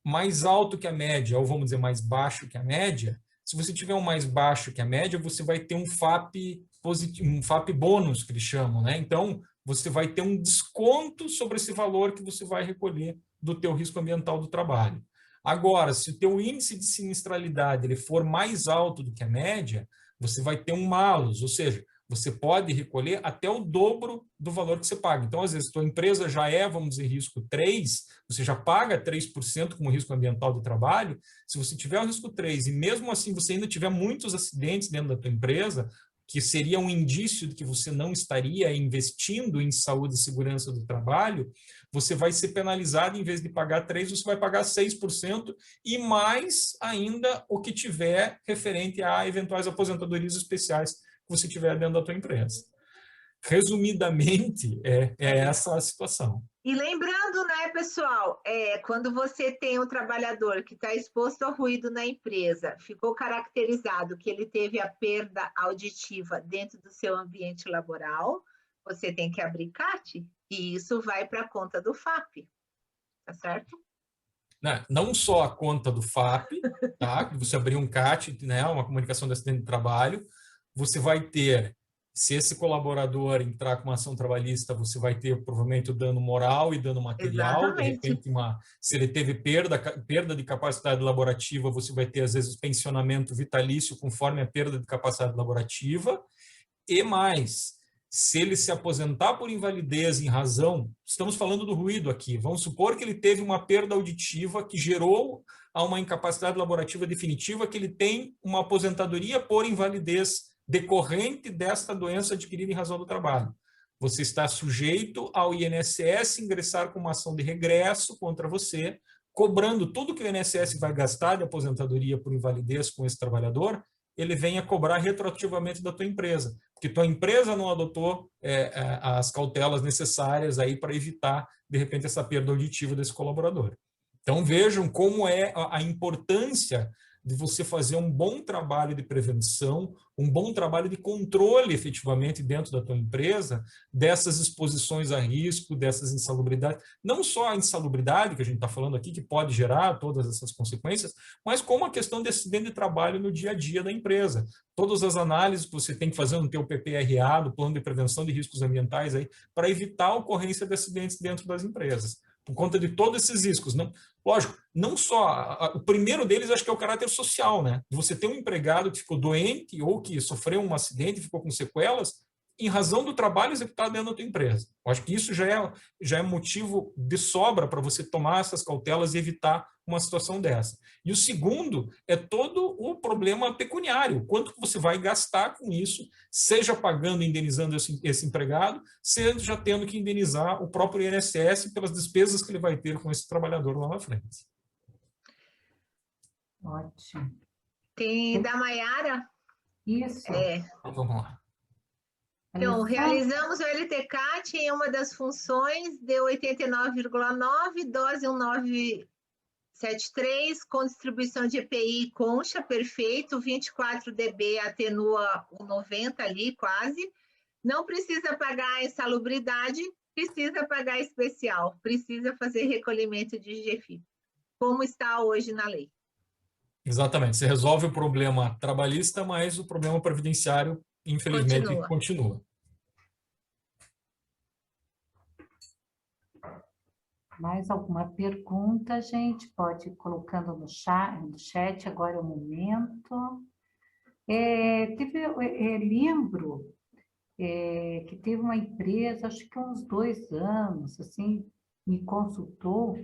mais alto que a média, ou vamos dizer, mais baixo que a média, se você tiver um mais baixo que a média, você vai ter um FAP positivo, um FAP bônus, que eles chamam, né? Então, você vai ter um desconto sobre esse valor que você vai recolher do teu risco ambiental do trabalho. Agora, se o teu índice de sinistralidade ele for mais alto do que a média, você vai ter um malus, ou seja, você pode recolher até o dobro do valor que você paga. Então, às vezes, a tua empresa já é, vamos dizer, risco 3, você já paga 3% como risco ambiental do trabalho. Se você tiver o risco 3 e mesmo assim você ainda tiver muitos acidentes dentro da tua empresa, que seria um indício de que você não estaria investindo em saúde e segurança do trabalho, você vai ser penalizado, em vez de pagar 3%, você vai pagar 6% e mais ainda o que tiver referente a eventuais aposentadorias especiais que você tiver dentro da tua empresa. Resumidamente, é essa a situação. E lembrando, né, pessoal, quando você tem um trabalhador que está exposto ao ruído na empresa, ficou caracterizado que ele teve a perda auditiva dentro do seu ambiente laboral, você tem que abrir CAT, e isso vai para a conta do FAP, tá certo? Não só a conta do FAP, tá? Você abrir um CAT, né, uma comunicação de acidente de trabalho, você vai ter, se esse colaborador entrar com uma ação trabalhista, você vai ter provavelmente o dano moral e dano material. Exatamente. De repente, se ele teve perda de capacidade laborativa, você vai ter, às vezes, pensionamento vitalício conforme a perda de capacidade laborativa. E mais, se ele se aposentar por invalidez em razão, estamos falando do ruído aqui, vamos supor que ele teve uma perda auditiva que gerou a uma incapacidade laborativa definitiva, que ele tem uma aposentadoria por invalidez decorrente desta doença adquirida em razão do trabalho. Você está sujeito ao INSS ingressar com uma ação de regresso contra você, cobrando tudo que o INSS vai gastar de aposentadoria por invalidez com esse trabalhador, ele venha cobrar retroativamente da tua empresa, porque tua empresa não adotou as cautelas necessárias aí para evitar, de repente, essa perda auditiva desse colaborador. Então, vejam como é a importância de você fazer um bom trabalho de prevenção, um bom trabalho de controle, efetivamente, dentro da tua empresa, dessas exposições a risco, dessas insalubridades. Não só a insalubridade, que a gente está falando aqui, que pode gerar todas essas consequências, mas como a questão de acidente de trabalho no dia a dia da empresa. Todas as análises que você tem que fazer no teu PPRA, do Plano de Prevenção de Riscos Ambientais, para evitar a ocorrência de acidentes dentro das empresas. Por conta de todos esses riscos. Lógico, não só... O primeiro deles, acho que é o caráter social, né? De você ter um empregado que ficou doente ou que sofreu um acidente e ficou com sequelas em razão do trabalho executado dentro da tua empresa. Eu acho que isso já é motivo de sobra para você tomar essas cautelas e evitar uma situação dessa. E o segundo é todo o problema pecuniário. Quanto você vai gastar com isso, seja pagando e indenizando esse empregado, seja tendo que indenizar o próprio INSS pelas despesas que ele vai ter com esse trabalhador lá na frente. Ótimo. Tem da Maiara? Isso. Então, vamos lá. Então, realizamos o LTCAT em uma das funções, deu 89,9, dose 1973, com distribuição de EPI concha, perfeito, 24 dB atenua o 90 ali, quase. Não precisa pagar a insalubridade, precisa pagar especial, precisa fazer recolhimento de GFIP. Como está hoje na lei? Exatamente. Você resolve o problema trabalhista, mas o problema previdenciário, infelizmente, Continua. continua. Mais alguma pergunta, gente? Pode ir colocando no chat, agora é o momento. Lembro que teve uma empresa, acho que há uns 2 anos, assim, me consultou,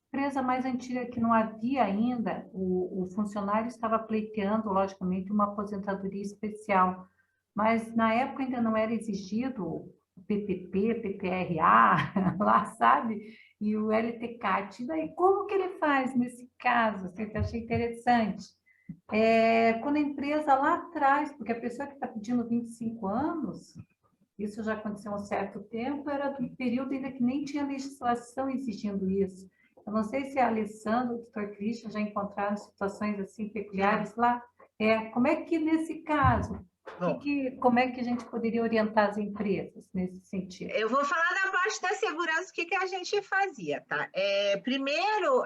empresa mais antiga que não havia ainda, o funcionário estava pleiteando, logicamente, uma aposentadoria especial, mas na época ainda não era exigido o PPP, PPRA, lá, sabe? E o LTCAT. E daí, como que ele faz nesse caso? Assim, que eu achei interessante. Quando a empresa lá atrás, porque a pessoa que está pedindo 25 anos, isso já aconteceu há um certo tempo, era do período ainda que nem tinha legislação exigindo isso. Eu não sei se a Alessandra, o Dr. Christian já encontraram situações assim peculiares lá. Como é que, nesse caso, como é que a gente poderia orientar as empresas nesse sentido? Eu vou falar da parte da segurança, o que a gente fazia, tá? Primeiro,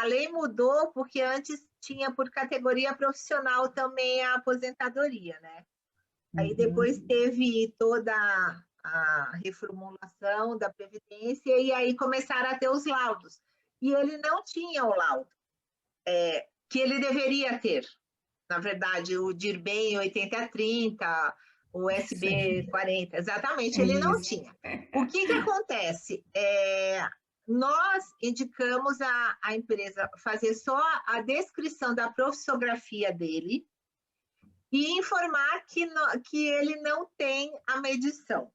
a lei mudou, porque antes tinha por categoria profissional também a aposentadoria, né? Aí depois teve toda a reformulação da Previdência e aí começaram a ter os laudos. E ele não tinha o laudo que ele deveria ter. Na verdade, o DIRBEM 8030, o SB 40, exatamente, ele não tinha. O que acontece? Nós indicamos a empresa fazer só a descrição da profissografia dele, e informar que ele não tem a medição.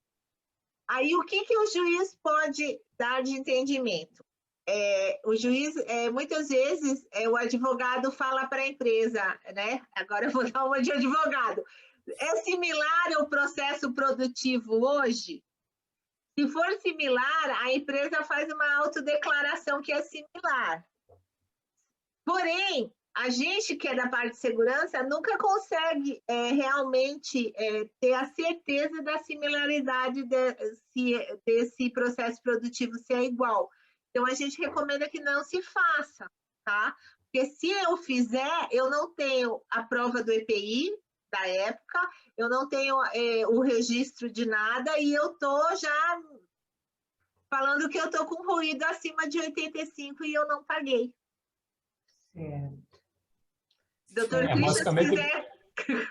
Aí, o que o juiz pode dar de entendimento? O juiz, muitas vezes, o advogado fala para a empresa, né? Agora eu vou dar uma de advogado. É similar ao processo produtivo hoje? Se for similar, a empresa faz uma autodeclaração que é similar. Porém, a gente que é da parte de segurança nunca consegue realmente ter a certeza da similaridade desse processo produtivo ser igual. Então, a gente recomenda que não se faça, tá? Porque se eu fizer, eu não tenho a prova do EPI da época, eu não tenho o registro de nada e eu estou já falando que eu estou com ruído acima de 85 e eu não paguei. Doutor Christian, basicamente, se quiser...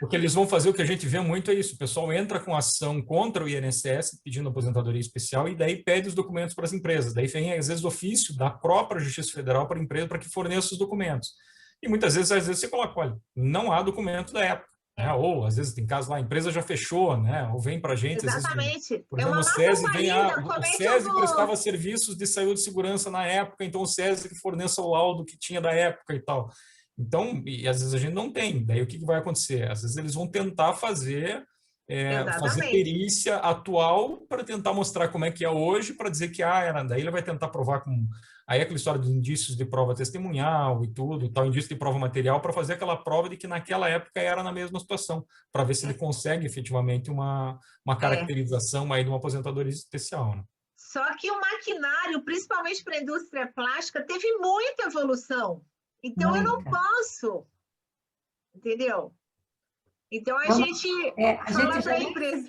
o que eles vão fazer, o que a gente vê muito é isso, o pessoal entra com ação contra o INSS, pedindo aposentadoria especial, e daí pede os documentos para as empresas, daí vem, às vezes, ofício da própria Justiça Federal para a empresa para que forneça os documentos. E muitas vezes você coloca, olha, não há documento da época, né? Ou, às vezes, tem casos lá, a empresa já fechou, né? Ou vem para a gente, Exatamente. às vezes, por É exemplo, uma o SESI vem, como o é que SESI eu vou... prestava serviços de saúde e segurança na época, então o SESI que forneça o laudo que tinha da época e tal. Então, e às vezes a gente não tem, daí o que vai acontecer? Às vezes eles vão tentar fazer perícia atual para tentar mostrar como é que é hoje, para dizer que era, daí ele vai tentar provar com aí aquela história dos indícios de prova testemunhal e tudo, tal, indício de prova material, para fazer aquela prova de que naquela época era na mesma situação, para ver se ele consegue efetivamente uma caracterização aí de uma aposentadoria especial, né? Só que o maquinário, principalmente para a indústria plástica, teve muita evolução. Então, eu não posso, entendeu? Então, a gente fala para a empresa.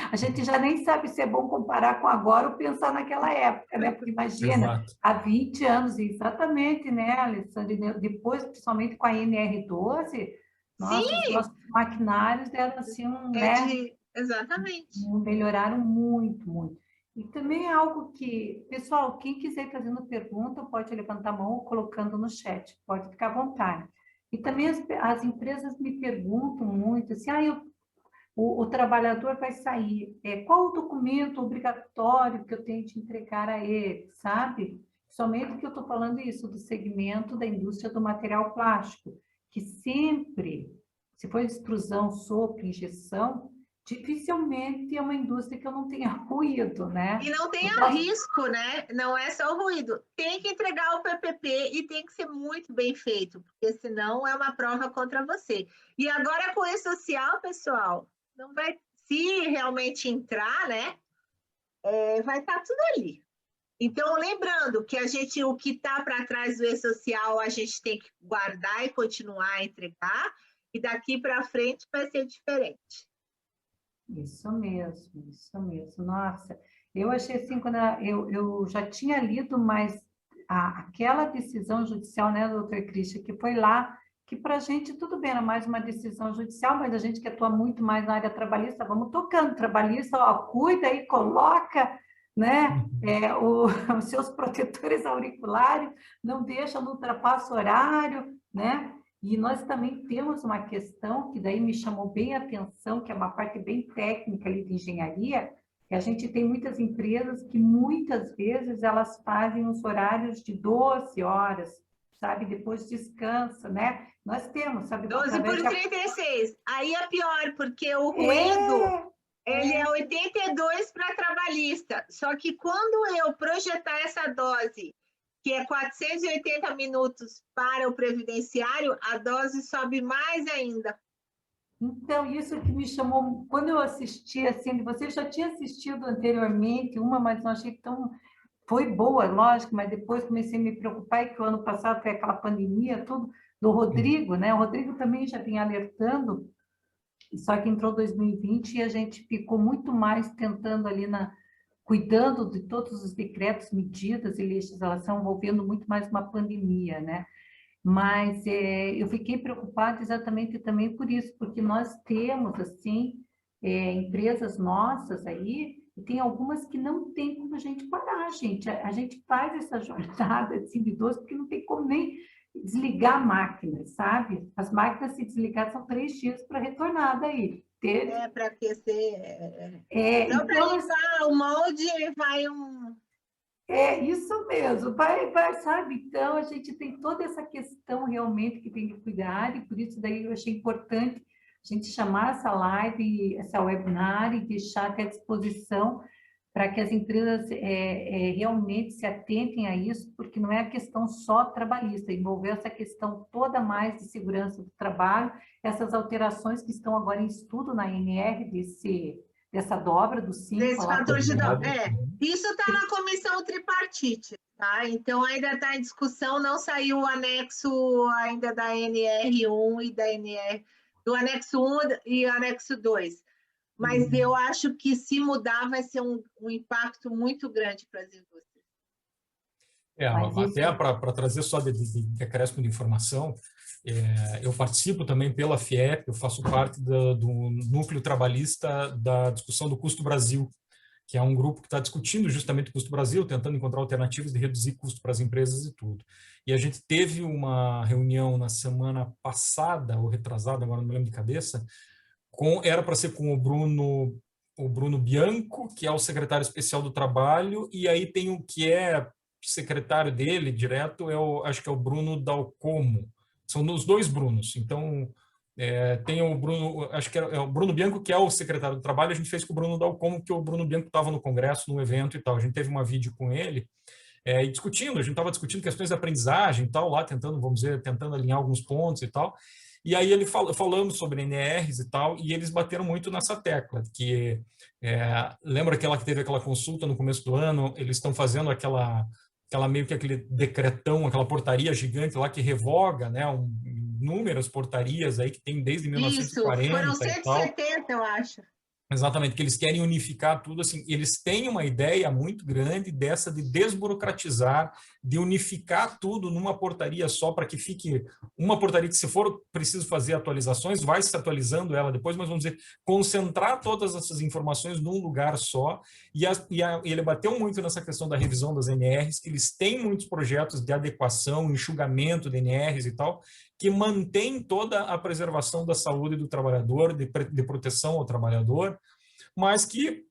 A gente já nem sabe se é bom comparar com agora ou pensar naquela época, né? Porque imagina, Exato. há 20 anos, exatamente, né, Alessandra? Depois, principalmente com a NR12, os nossos maquinários deram assim Exatamente. Melhoraram muito, muito. E também é algo que, pessoal, quem quiser fazendo pergunta, pode levantar a mão ou colocando no chat, pode ficar à vontade. E também as empresas me perguntam muito assim, o trabalhador vai sair, qual o documento obrigatório que eu tenho de entregar a ele, sabe? Somente que eu estou falando isso do segmento da indústria do material plástico, que sempre, se for extrusão, sopro, injeção, dificilmente é uma indústria que eu não tenha ruído, né? E não tenha risco, né? Não é só o ruído. Tem que entregar o PPP e tem que ser muito bem feito, porque senão é uma prova contra você. E agora com o E-Social, pessoal, não vai, se realmente entrar, né? Vai estar tudo ali. Então, lembrando que o que está para trás do e-social, a gente tem que guardar e continuar a entregar, e daqui para frente vai ser diferente. Isso mesmo, isso mesmo. Nossa, eu achei assim, quando eu já tinha lido, mas aquela decisão judicial, né, doutor Christian, que foi lá, que para a gente tudo bem, era mais uma decisão judicial, mas a gente que atua muito mais na área trabalhista, vamos tocando, trabalhista, ó, cuida e coloca, né, os seus protetores auriculares, não deixa, não ultrapassa o horário, né? E nós também temos uma questão que daí me chamou bem a atenção, que é uma parte bem técnica ali de engenharia, que a gente tem muitas empresas que muitas vezes elas fazem os horários de 12 horas, sabe? Depois descansa, né? Nós temos, sabe? 12 por 36. Aí é pior, porque o ruído, ele é 82 para trabalhista. Só que quando eu projetar essa dose, que é 480 minutos para o previdenciário, a dose sobe mais ainda. Então, isso que me chamou, quando eu assisti, assim, você já tinha assistido anteriormente uma, mas não achei tão... Foi boa, lógico, mas depois comecei a me preocupar, e que o ano passado foi aquela pandemia, tudo, do Rodrigo, né? O Rodrigo também já vinha alertando, só que entrou 2020 e a gente ficou muito mais tentando ali cuidando de todos os decretos, medidas e legislação, envolvendo muito mais uma pandemia, né? Mas eu fiquei preocupada exatamente também por isso, porque nós temos, assim, empresas nossas aí, e tem algumas que não tem como a gente parar, gente. A gente faz essa jornada assim, de 12, porque não tem como nem desligar máquinas, sabe? As máquinas, se desligar, são 3 dias para retornar daí. Para aquecer. Então, para limpar o molde, vai um... Isso mesmo, vai, sabe? Então, a gente tem toda essa questão realmente que tem que cuidar, e por isso daí eu achei importante a gente chamar essa live, essa webinar, e deixar até à disposição para que as empresas realmente se atentem a isso, porque não é a questão só trabalhista, envolveu essa questão toda mais de segurança do trabalho, essas alterações que estão agora em estudo na ANR, dessa dobra do 5. Desse fator de dobra. Isso está na comissão tripartite, tá? Então, ainda está em discussão, não saiu o anexo ainda da NR1 e da NR... do anexo 1 e anexo 2. Mas eu acho que, se mudar, vai ser um impacto muito grande para as indústrias. Até para trazer só de acréscimo de informação, eu participo também pela FIEP, eu faço parte do núcleo trabalhista da discussão do Custo Brasil, que é um grupo que está discutindo justamente o Custo Brasil, tentando encontrar alternativas de reduzir custo para as empresas e tudo. E a gente teve uma reunião na semana passada, ou retrasada, agora não me lembro de cabeça, era para ser com o Bruno Bianco, que é o secretário especial do Trabalho, e aí tem o que é secretário dele direto, acho que é o Bruno Dalcomo. São os dois Brunos. Então, tem o Bruno, acho que é o Bruno Bianco, que é o secretário do Trabalho. A gente fez com o Bruno Dalcomo, porque o Bruno Bianco estava no congresso, num evento e tal. A gente teve uma vídeo com ele, e discutindo, a gente estava discutindo questões de aprendizagem e tal, lá tentando, vamos dizer, tentando alinhar alguns pontos e tal. E aí falamos sobre NRs e tal, e eles bateram muito nessa tecla, que lembra que teve aquela consulta no começo do ano, eles estão fazendo aquela meio que aquele decretão, aquela portaria gigante lá que revoga, né, inúmeras portarias aí que tem desde 1940 Isso, foram e tal. 170, eu acho. Exatamente, que eles querem unificar tudo, assim, eles têm uma ideia muito grande dessa de desburocratizar, de unificar tudo numa portaria só, para que fique uma portaria que, se for preciso fazer atualizações, vai se atualizando ela depois, mas vamos dizer, concentrar todas essas informações num lugar só, e ele bateu muito nessa questão da revisão das NRs, que eles têm muitos projetos de adequação, enxugamento de NRs e tal, que mantém toda a preservação da saúde do trabalhador, de proteção ao trabalhador, mas que,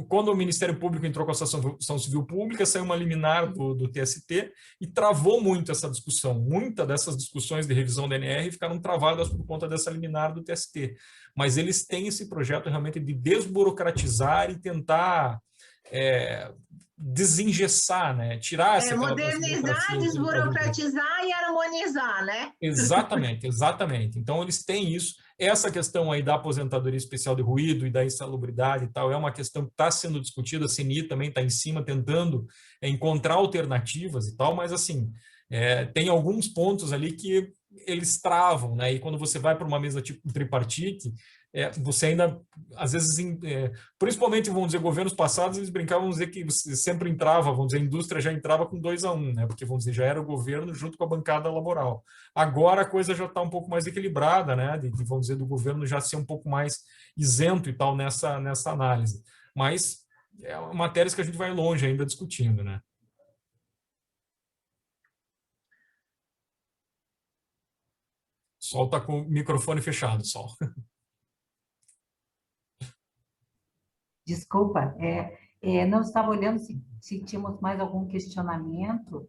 quando o Ministério Público entrou com a Ação Civil Pública, saiu uma liminar do TST e travou muito essa discussão. Muitas dessas discussões de revisão da NR ficaram travadas por conta dessa liminar do TST. Mas eles têm esse projeto realmente de desburocratizar e tentar desengessar, né? Tirar essa modernizar, desburocratizar e harmonizar, né? Exatamente, exatamente. Então, eles têm isso. Essa questão aí da aposentadoria especial de ruído e da insalubridade e tal é uma questão que está sendo discutida. A CNI também está em cima, tentando encontrar alternativas e tal, mas, assim, tem alguns pontos ali que eles travam, né? E quando você vai para uma mesa tipo tripartite, você ainda, às vezes, principalmente, vamos dizer, governos passados, eles brincavam, vamos dizer, que você sempre entrava, vamos dizer, a indústria já entrava com 2-1, né? Porque, vamos dizer, já era o governo junto com a bancada laboral. Agora a coisa já está um pouco mais equilibrada, né? Vamos dizer, do governo já ser um pouco mais isento e tal nessa análise. Mas é matérias que a gente vai longe ainda discutindo, né? Sol está com o microfone fechado, Sol. Desculpa, não estava olhando se tínhamos mais algum questionamento.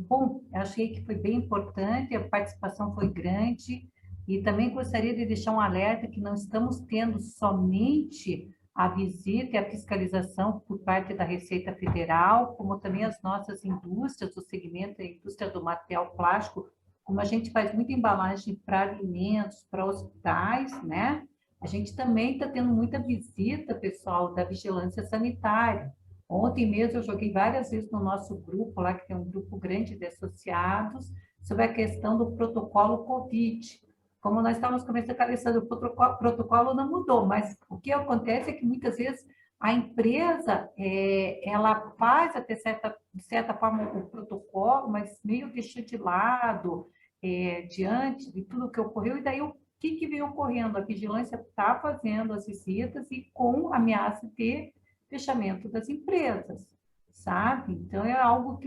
Bom, achei que foi bem importante, a participação foi grande, e também gostaria de deixar um alerta que não estamos tendo somente a visita e a fiscalização por parte da Receita Federal, como também as nossas indústrias, o segmento da indústria do material plástico, como a gente faz muita embalagem para alimentos, para hospitais, né? A gente também está tendo muita visita, pessoal, da vigilância sanitária. Ontem mesmo eu joguei várias vezes no nosso grupo, lá que tem um grupo grande de associados, sobre a questão do protocolo COVID. Como nós estávamos conversando com a Alessandra, o protocolo não mudou, mas o que acontece é que muitas vezes a empresa, ela faz até de certa forma o protocolo, mas meio deixa de lado, diante de tudo que ocorreu, e daí o que vem ocorrendo? A vigilância está fazendo as visitas e com ameaça de fechamento das empresas, sabe? Então, é algo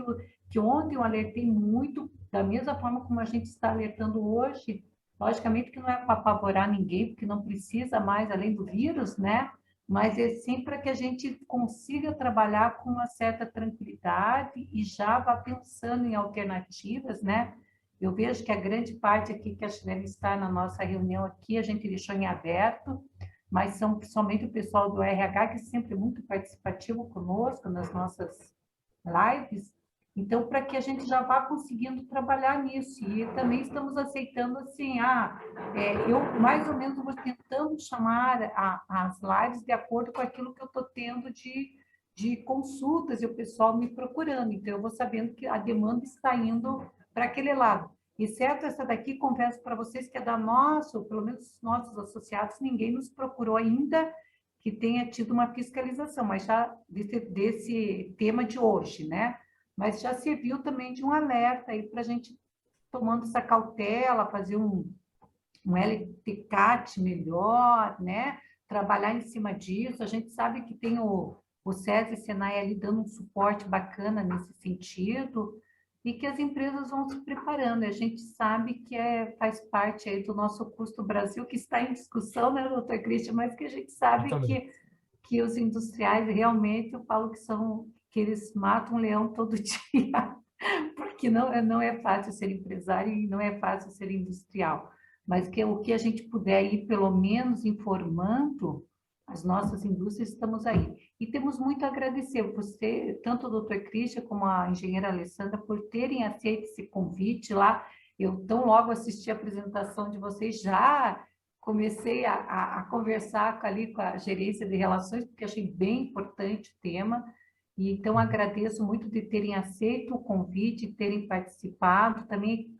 que ontem eu alertei muito, da mesma forma como a gente está alertando hoje. Logicamente que não é para apavorar ninguém, porque não precisa mais, além do vírus, né? Mas é sim para que a gente consiga trabalhar com uma certa tranquilidade e já vá pensando em alternativas, né? Eu vejo que a grande parte aqui que a Chilene está na nossa reunião aqui, a gente deixou em aberto, mas são somente o pessoal do RH, que é sempre muito participativo conosco nas nossas lives. Então, para que a gente já vá conseguindo trabalhar nisso. E também estamos aceitando assim, eu mais ou menos vou tentando chamar as lives de acordo com aquilo que eu estou tendo de consultas e o pessoal me procurando. Então, eu vou sabendo que a demanda está indo para aquele lado. Exceto essa daqui, confesso para vocês que é da nossa, ou pelo menos nossos associados, ninguém nos procurou ainda que tenha tido uma fiscalização, mas já desse tema de hoje, né? Mas já serviu também de um alerta aí para a gente tomando essa cautela, fazer um LTCAT melhor, né? Trabalhar em cima disso. A gente sabe que tem o SESI e Senai ali dando um suporte bacana nesse sentido, e que as empresas vão se preparando. A gente sabe que faz parte aí do nosso custo Brasil, que está em discussão, né, doutor Christian, mas que a gente sabe que os industriais realmente, eu falo que eles matam um leão todo dia, porque não é fácil ser empresário e não é fácil ser industrial, mas que o que a gente puder ir, pelo menos, informando as nossas indústrias, estamos aí. E temos muito a agradecer você, tanto o doutor Christian como a engenheira Alessandra, por terem aceito esse convite lá. Eu tão logo assisti a apresentação de vocês, já comecei a conversar ali com a gerência de relações, porque achei bem importante o tema. E então agradeço muito de terem aceito o convite, terem participado. Também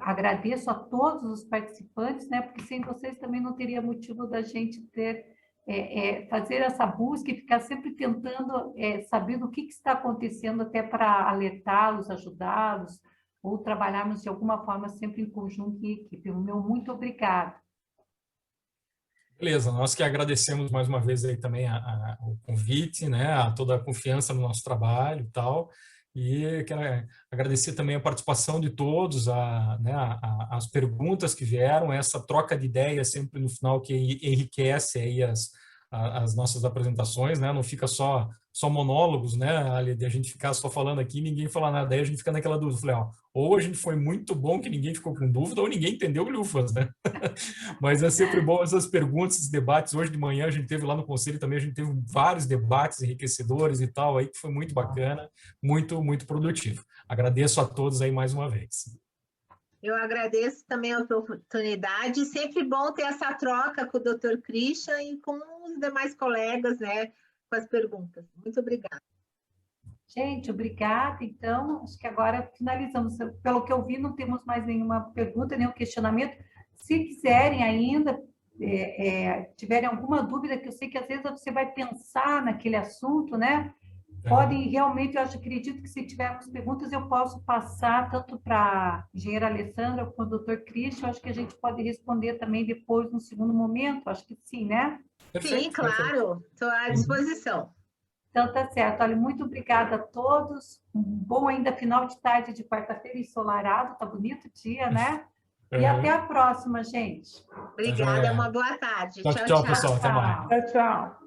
agradeço a todos os participantes, né? Porque sem vocês também não teria motivo da gente fazer essa busca e ficar sempre tentando saber o que está acontecendo, até para alertá-los, ajudá-los, ou trabalharmos de alguma forma sempre em conjunto em equipe. O meu muito obrigado. Beleza, nós que agradecemos mais uma vez aí também o convite, né, a toda a confiança no nosso trabalho e tal, e quero agradecer também a participação de todos, as perguntas que vieram, essa troca de ideias sempre no final que enriquece aí as nossas apresentações, né? Não fica só monólogos, né? Ali de a gente ficar só falando aqui, ninguém fala nada, aí a gente fica naquela dúvida. Falei, ó, ou a gente foi muito bom que ninguém ficou com dúvida, ou ninguém entendeu o Lufas, né? Mas é sempre bom essas perguntas, esses debates. Hoje de manhã a gente teve lá no conselho também, a gente teve vários debates enriquecedores e tal, aí que foi muito bacana, muito produtivo. Agradeço a todos aí mais uma vez. Eu agradeço também a oportunidade. Sempre bom ter essa troca com o Dr. Christian e com os demais colegas, né, com as perguntas. Muito obrigada. Gente, obrigada. Então, acho que agora finalizamos. Pelo que eu vi, não temos mais nenhuma pergunta, nenhum questionamento. Se quiserem ainda, tiverem alguma dúvida, que eu sei que às vezes você vai pensar naquele assunto, né? Podem realmente, eu acredito que se tivermos perguntas, eu posso passar tanto para a engenheira Alessandra como o Dr. Christian, acho que a gente pode responder também depois, no segundo momento, acho que sim, né? Perfeito, sim, claro, estou à disposição. Então, tá certo. Olha, muito obrigada a todos. Um bom ainda final de tarde de quarta-feira ensolarado, tá bonito o dia, né? E até a próxima, gente. Obrigada, uma boa tarde. Tchau, pessoal. Até mais. Tchau.